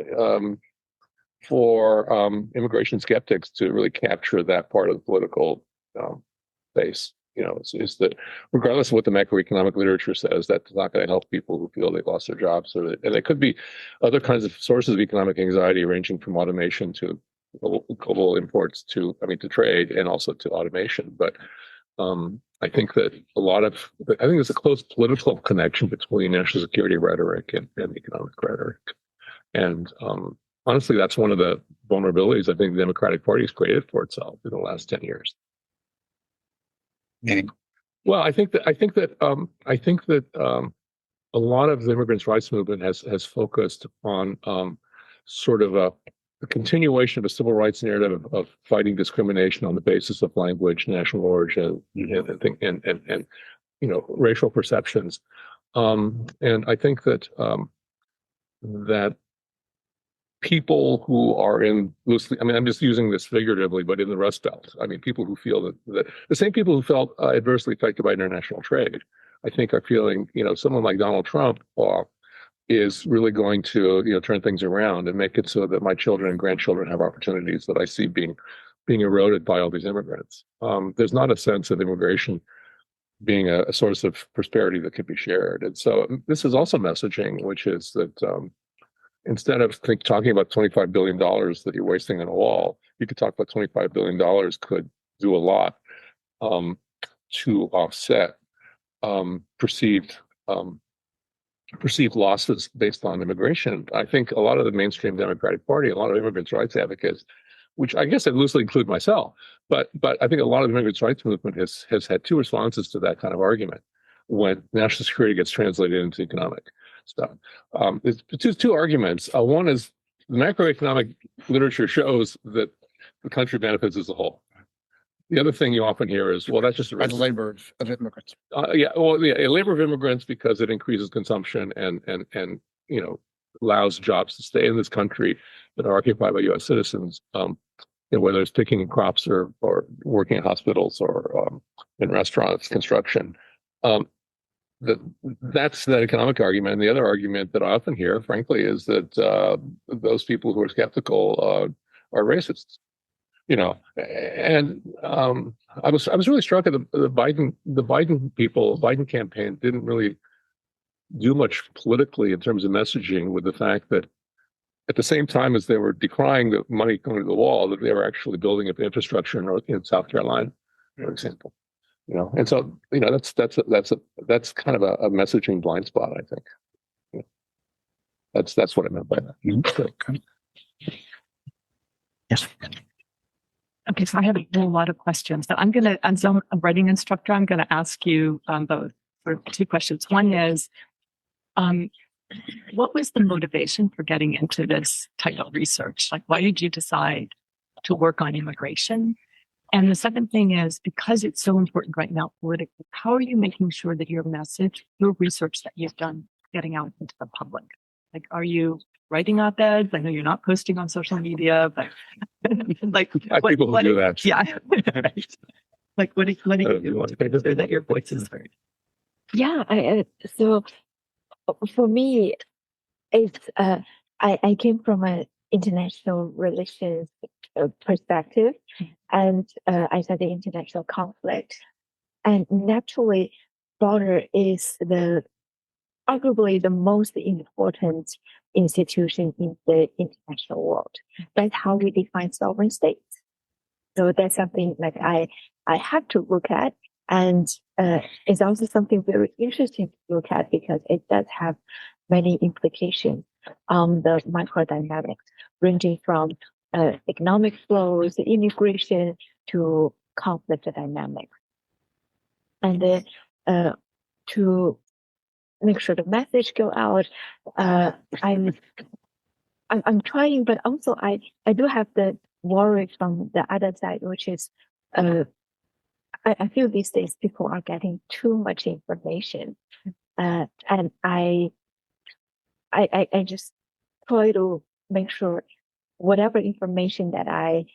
for immigration skeptics to really capture that part of the political base. Is that regardless of what the macroeconomic literature says, that's not going to help people who feel they've lost their jobs, and there could be other kinds of sources of economic anxiety, ranging from automation to global imports to trade, and also to automation. But I think that there's a close political connection between national security rhetoric and economic rhetoric, and honestly, that's one of the vulnerabilities I think the Democratic Party has created for itself in the last 10 years. Well, I think that a lot of the immigrants' rights movement has focused on sort of a continuation of a civil rights narrative of fighting discrimination on the basis of language, national origin, and racial perceptions. And I think that that people who are loosely, I'm just using this figuratively, but in the Rust Belt, people who feel that the same people who felt adversely affected by international trade, I think are feeling, someone like Donald Trump is really going to, turn things around and make it so that my children and grandchildren have opportunities that I see being eroded by all these immigrants. There's not a sense of immigration being a source of prosperity that can be shared. And so this is also messaging, which is that instead of talking about $25 billion that you're wasting on a wall, you could talk about $25 billion could do a lot to offset perceived perceived losses based on immigration. I think a lot of the mainstream Democratic Party, a lot of immigrants' rights advocates, which I guess I loosely include myself, but I think a lot of the immigrants' rights movement has had two responses to that kind of argument when national security gets translated into economic stuff. There's two arguments. One is the macroeconomic literature shows that the country benefits as a whole. The other thing you often hear is, well, that's just By the labor of immigrants. a labor of immigrants because it increases consumption and allows jobs to stay in this country that are occupied by U.S. citizens. Whether it's picking crops or working in hospitals or in restaurants, construction. That's the economic argument. And the other argument that I often hear, frankly, is that those people who are skeptical are racists. And I was really struck at the Biden campaign didn't really do much politically in terms of messaging, with the fact that at the same time as they were decrying the money going to the wall, that they were actually building up infrastructure in South Carolina, for example. And so that's kind of a messaging blind spot, I think. That's what I meant by that. Okay. Yes. Okay, so I have a lot of questions. So as a writing instructor, I'm going to ask you both for two questions. One is, what was the motivation for getting into this type of research? Like, why did you decide to work on immigration? And the second thing is, because it's so important right now politically, how are you making sure that your message, your research that you've done, getting out into the public? Like, are you writing op-eds? I know you're not posting on social media, but like people who do that. Yeah. Right. Like, what do you do to make sure that your voice is heard? Yeah, so for me, it's I came from an international relations perspective, and I studied international conflict, and naturally, border is arguably the most important institution in the international world. That's how we define sovereign states. So that's something like I have to look at, and it's also something very interesting to look at because it does have many implications on the microdynamics, ranging from economic flows, immigration, to conflict dynamics. And to make sure the message go out, I'm trying, but also I do have the worry from the other side, which is I feel these days people are getting too much information, and I just try to make sure whatever information that I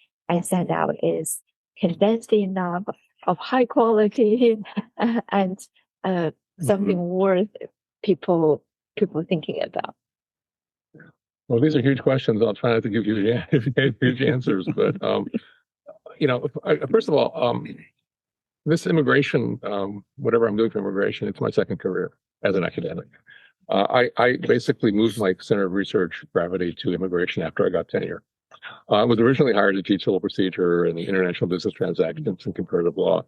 send out is condensed enough, of high quality, and something worth people thinking about. Well, these are huge questions. I'll try not to give you huge answers, but first of all, this immigration, whatever I'm doing for immigration, it's my second career as an academic. I basically moved my center of research gravity to immigration after I got tenure. I was originally hired to teach civil procedure and international business transactions and comparative law.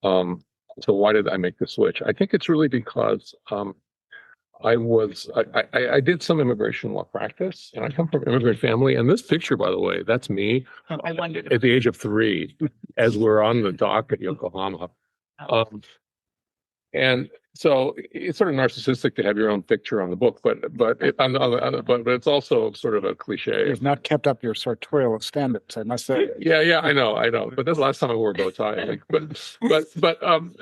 So why did I make the switch? I think it's really because I did some immigration law practice, and I come from an immigrant family. And this picture, by the way, that's me I wondered. at the age of 3, as we're on the dock at Yokohama. And so it's sort of narcissistic to have your own picture on the book, but it's also sort of a cliche. You've not kept up your sartorial standards, I must say. Yeah, I know. But that's the last time I wore a bow tie, I think. But I'm,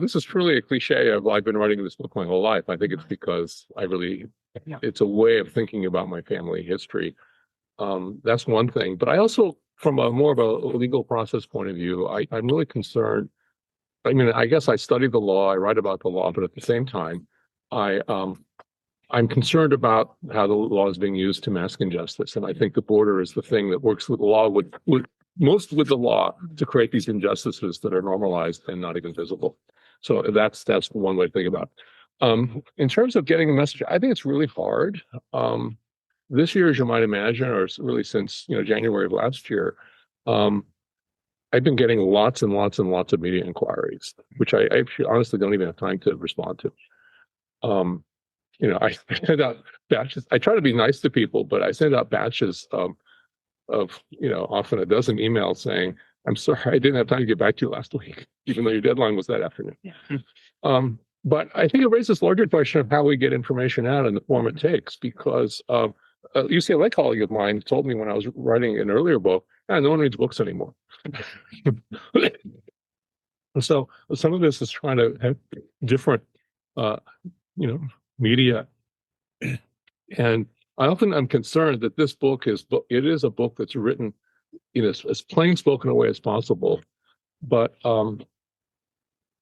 this is truly a cliche of, I've been writing this book my whole life. I think it's because it's a way of thinking about my family history. That's one thing. But I also, from more of a legal process point of view, I'm really concerned. I mean, I guess I study the law, I write about the law, but at the same time, I'm concerned about how the law is being used to mask injustice. And I think the border is the thing that works with the law, most with the law, to create these injustices that are normalized and not even visible. So that's one way to think about it. In terms of getting a message, I think it's really hard. This year, as you might imagine, or really since January of last year, I've been getting lots and lots and lots of media inquiries, which I actually honestly don't even have time to respond to. I send out batches. I try to be nice to people, but I send out batches of often a dozen emails saying, "I'm sorry, I didn't have time to get back to you last week, even though your deadline was that afternoon." Yeah. But I think it raises this larger question of how we get information out in the form it takes, because a UCLA colleague of mine told me when I was writing an earlier book, no one reads books anymore. And so some of this is trying to have different, media. And I often am concerned that this book is a book that's written in as plain spoken a way as possible, but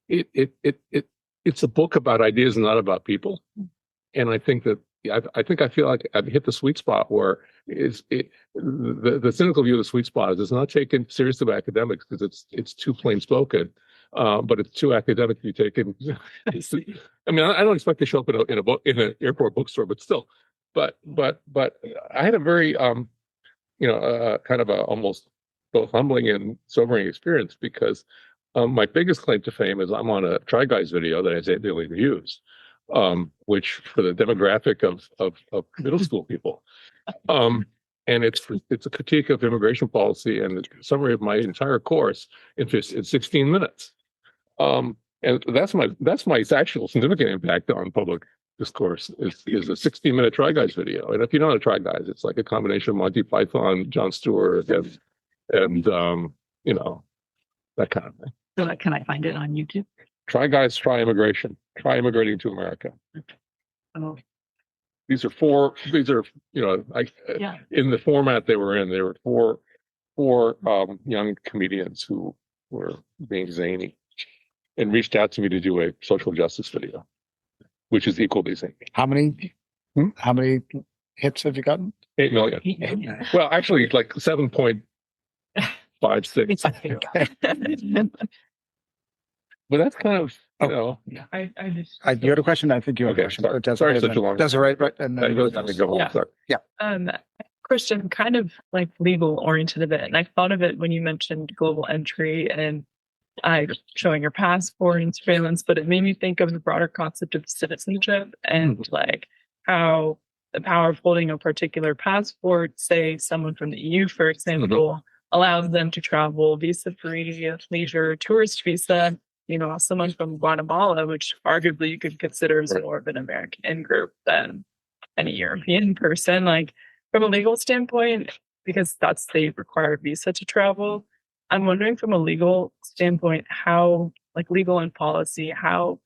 it's a book about ideas and not about people. And I think that I feel like I've hit the sweet spot where the cynical view of the sweet spot is it's not taken seriously by academics because it's too plain spoken, but it's too academic to be taken. I mean, I don't expect to show up in an airport bookstore, but still, but I had a very kind of a almost both humbling and sobering experience, because my biggest claim to fame is I'm on a Try Guys video that has 8 million views, which for the demographic of middle school people. And it's a critique of immigration policy and the summary of my entire course in 16 minutes. And that's my actual significant impact on public discourse is a 16-minute Try Guys video. And if you don't know Try Guys, it's like a combination of Monty Python, Jon Stewart, and that kind of thing. So can I find it on YouTube? Try Guys, Try Immigration, Try Immigrating to America. Oh, These are in the format they were in, there were four young comedians who were being zany and reached out to me to do a social justice video, which is equally zany. How many hits have you gotten? 8 million. Well, actually, like 7.56. But that's kind of, I just. You had a question? I think you had a question. Sorry, such a long. That's all right. And I then really have to go home. Yeah. Sorry. Christian, kind of like legal oriented a bit. And I thought of it when you mentioned global entry and showing your passport and surveillance, but it made me think of the broader concept of citizenship and like how the power of holding a particular passport, say someone from the EU, for example, allows them to travel visa-free, leisure, tourist visa. Someone from Guatemala, which arguably you could consider as more of an American group than any European person, like from a legal standpoint, because they require a visa to travel. I'm wondering from a legal standpoint, how, like legal and policy, how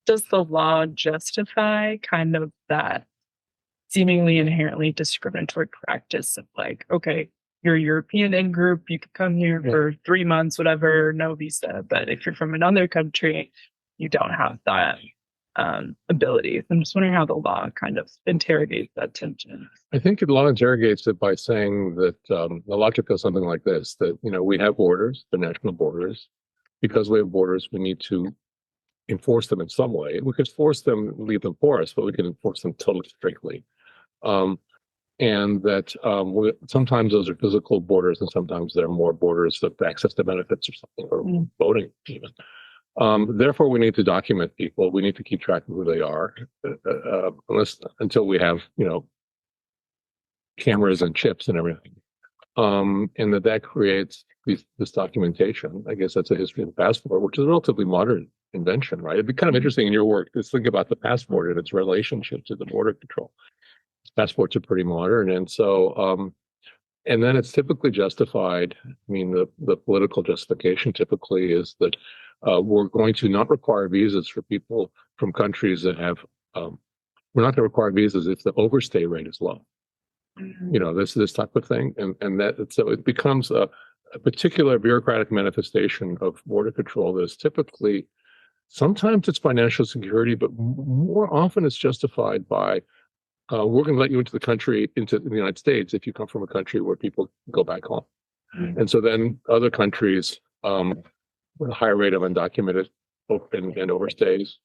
does the law justify kind of that seemingly inherently discriminatory practice of like, okay, you're a European in group, you could come here for 3 months, whatever, no visa. But if you're from another country, you don't have that ability. I'm just wondering how the law kind of interrogates that tension. I think the law interrogates it by saying that the logic goes something like this, that, we have borders, the national borders. Because we have borders, we need to enforce them in some way. We could force them, leave them porous, but we can enforce them totally strictly. And that sometimes those are physical borders, and sometimes they're more borders of access to benefits or something, or voting even. Therefore, we need to document people. We need to keep track of who they are, until we have, cameras and chips and everything. And that creates this documentation. I guess that's a history of the passport, which is a relatively modern invention, right? It'd be kind of interesting in your work to think about the passport and its relationship to the border control. Passports are pretty modern, and so and then it's typically justified. I mean, the political justification typically is that we're going to not require visas for people from countries that have. We're not going to require visas if the overstay rate is low. This type of thing, and that so it becomes a particular bureaucratic manifestation of border control that is typically, sometimes it's financial security, but more often it's justified by. We're going to let you into the United States if you come from a country where people go back home. And so then other countries with a higher rate of undocumented and overstays,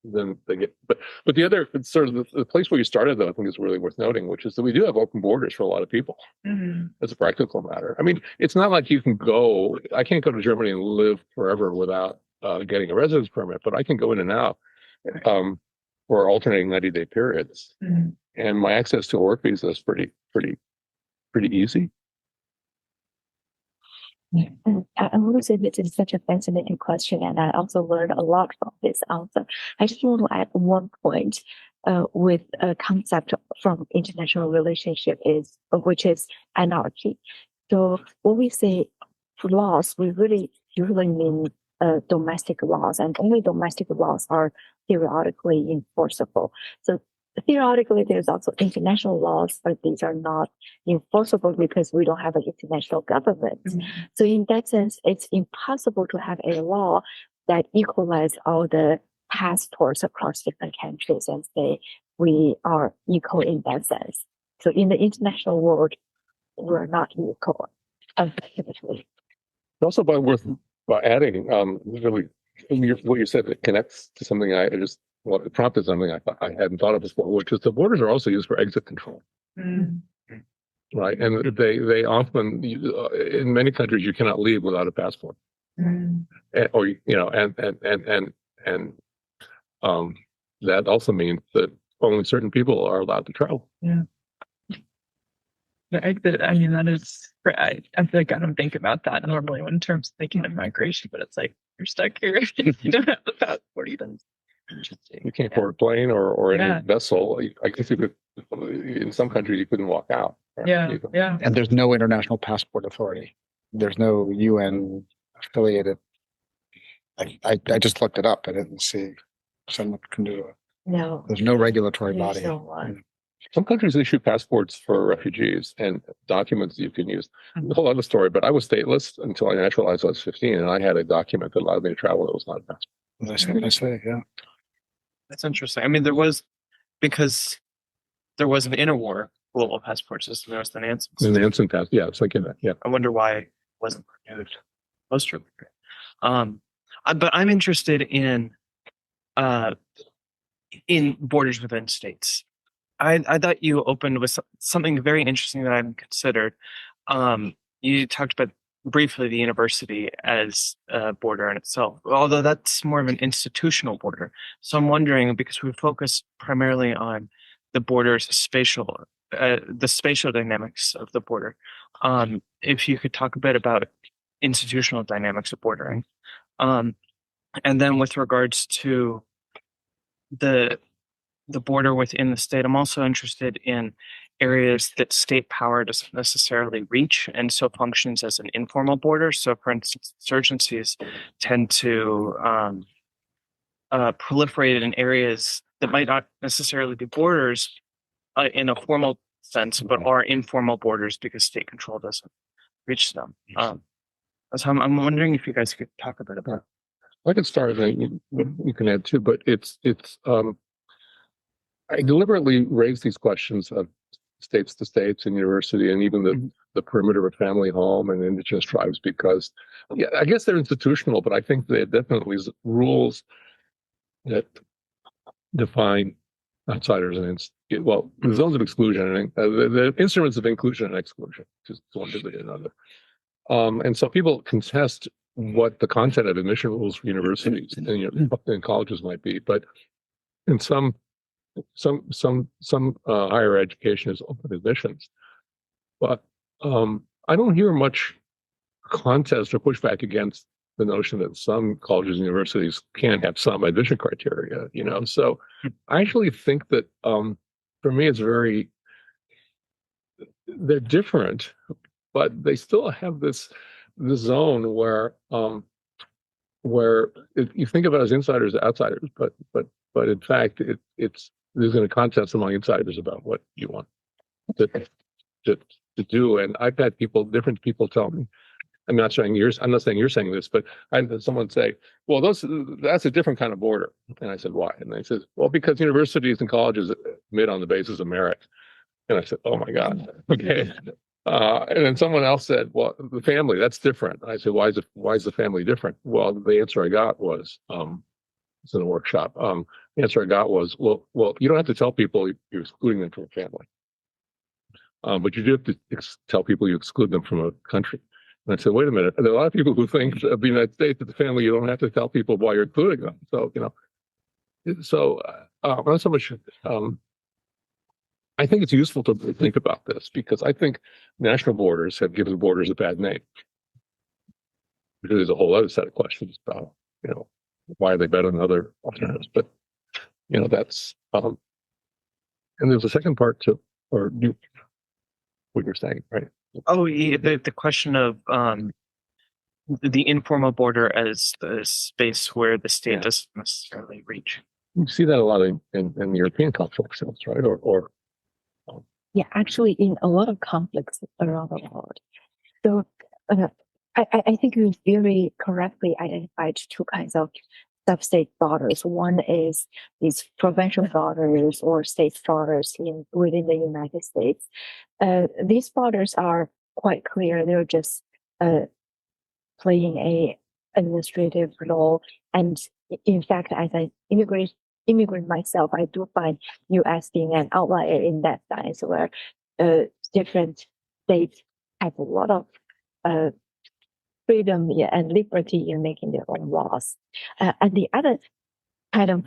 then they get. But the other sort of the place where you started, though, I think is really worth noting, which is that we do have open borders for a lot of people. As a practical matter. I mean, it's not like you can go. I can't go to Germany and live forever without getting a residence permit, but I can go in and out. or alternating 90-day periods. And my access to a work visa is pretty easy. And I want to say this is such a fascinating question, and I also learned a lot from this answer. I just want to add one point with a concept from international relationship which is anarchy. So when we say laws, we really usually mean domestic laws, and only domestic laws are theoretically enforceable. So theoretically, there's also international laws, but these are not enforceable because we don't have an international government. So in that sense, it's impossible to have a law that equalizes all the passports across different countries and say we are equal in that sense. So in the international world, we're not equal, unfortunately. Also, by adding, really, what you said, it connects to something it prompted something I hadn't thought of before, which is the borders are also used for exit control. Right, and they often, in many countries, you cannot leave without a passport, or that also means that only certain people are allowed to travel. The exit, I mean, that is, I feel like I don't think about that normally in terms of thinking of migration, but it's like, you're stuck here. You don't have the passport even. Interesting. You can't board a plane or any vessel. I guess you could, in some countries, you couldn't walk out. Right? Yeah. And there's no international passport authority. There's no UN affiliated. I just looked it up. I didn't see someone can do it. No. There's no regulatory body. Some countries issue passports for refugees and documents you can use. A whole other story, but I was stateless until I naturalized when I was 15, and I had a document that allowed me to travel that was not a passport. I say, yeah. That's interesting. I mean, because there was an interwar global passport system. There was the Nansen. The Nansen pass, yeah, it's like in that, yeah. I wonder why it wasn't renewed. Most really great. But I'm interested in borders within states. I thought you opened with something very interesting that I've considered. You talked about briefly the university as a border in itself, although that's more of an institutional border. So I'm wondering, because we focus primarily on the border's the spatial dynamics of the border, if you could talk a bit about institutional dynamics of bordering. And then with regards to the border within the state, I'm also interested in areas that state power doesn't necessarily reach and so functions as an informal border. So for instance, insurgencies tend to proliferate in areas that might not necessarily be borders in a formal sense, but are informal borders because state control doesn't reach them. So I'm wondering if you guys could talk a bit about. I can start, and you can add too. But it's I deliberately raise these questions of states to states and university, and even the perimeter of family home and indigenous tribes, because I guess they're institutional, but I think they're definitely rules that define outsiders and the zones of exclusion, the instruments of inclusion and exclusion, just one to the another. And so people contest what the content of admission rules for universities and colleges might be, but in some higher education is open admissions, but I don't hear much contest or pushback against the notion that some colleges and universities can have some admission criteria. So I actually think that for me they're different, but they still have this zone where you think about it as insiders, outsiders, but in fact there's going to contest among insiders about what you want to do. And I've had different people tell me, I'm not saying you're saying this, but I had someone say, well, that's a different kind of border. And I said, why? And they said, well, because universities and colleges admit on the basis of merit. And I said, oh my God. Okay. And then someone else said, well, the family, that's different. And I said, why is the family different? Well, the answer I got was, it's in a workshop. The answer I got was, well, you don't have to tell people you're excluding them from a family. But you do have to tell people you exclude them from a country. And I said, wait a minute. There are a lot of people who think of the United States, that the family, you don't have to tell people why you're excluding them. So, So, not so much. I think it's useful to think about this because I think national borders have given borders a bad name. Because there's a whole other set of questions about, why are they better than other alternatives? But, that's, and there's a second part to, what you're saying, right? Oh, yeah, the question of the informal border as the space where the state doesn't necessarily reach. You see that a lot in European conflicts, right? Or Yeah, actually, in a lot of conflicts around the world. So, I think you very correctly identified two kinds of sub-state borders. One is these provincial borders or state borders within the United States. These borders are quite clear. They're just playing a administrative role. And in fact, as an immigrant myself, I do find U.S. being an outlier in that sense, where different states have a lot of freedom and liberty in making their own laws. And the other kind of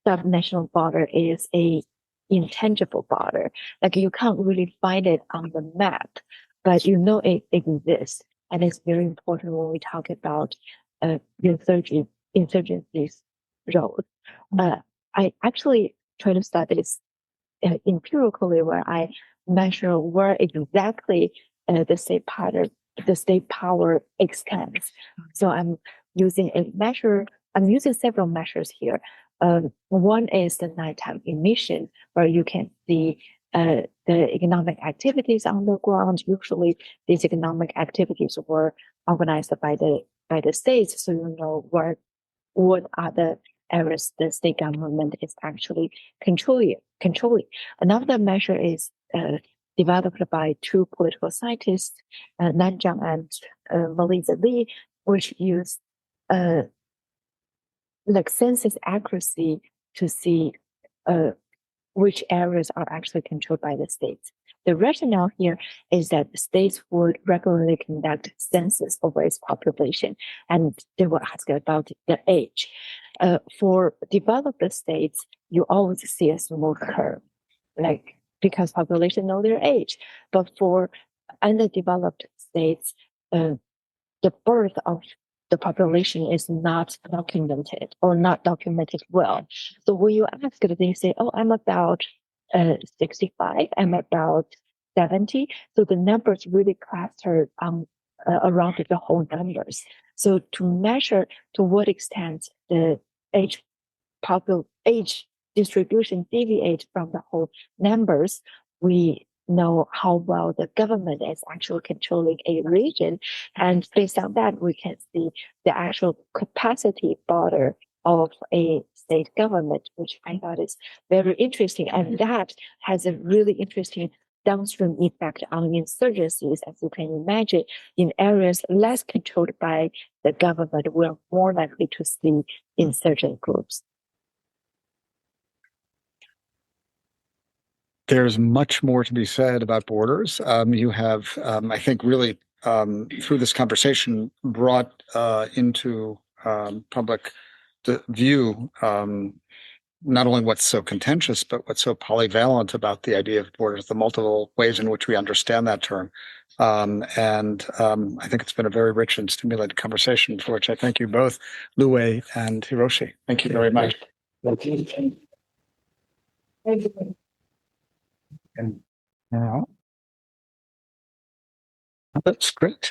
subnational border is a intangible border. Like you can't really find it on the map, but you know it exists. And it's very important when we talk about insurgency's role. I actually try to study this empirically, where I measure where exactly the state power extends. So I'm using several measures here. One is the nighttime emission, where you can see the economic activities on the ground. Usually, these economic activities were organized by the states, so you know what are the areas the state government is actually controlling. Another measure is developed by two political scientists, Nanjiang and Melissa Lee, which use census accuracy to see which areas are actually controlled by the states. The rationale here is that the states would regularly conduct census over its population, and they will ask about the age. For developed states, you always see a smooth curve, because population know their age. But for underdeveloped states, the birth of the population is not documented or not documented well. So when you ask it, they say, "Oh, I'm about 65. I'm about 70." So the numbers really cluster around the whole numbers. So to measure to what extent the age distribution deviates from the whole numbers, we know how well the government is actually controlling a region. And based on that, we can see the actual capacity border of a state government, which I thought is very interesting. And that has a really interesting downstream effect on insurgencies. As you can imagine, in areas less controlled by the government, we're more likely to see insurgent groups. There's much more to be said about borders. You have, I think, really through this conversation brought into public view not only what's so contentious, but what's so polyvalent about the idea of borders, the multiple ways in which we understand that term. And I think it's been a very rich and stimulating conversation, for which I thank you both, Luwei and Hiroshi. Thank you very much. Thank you. And now, that's great.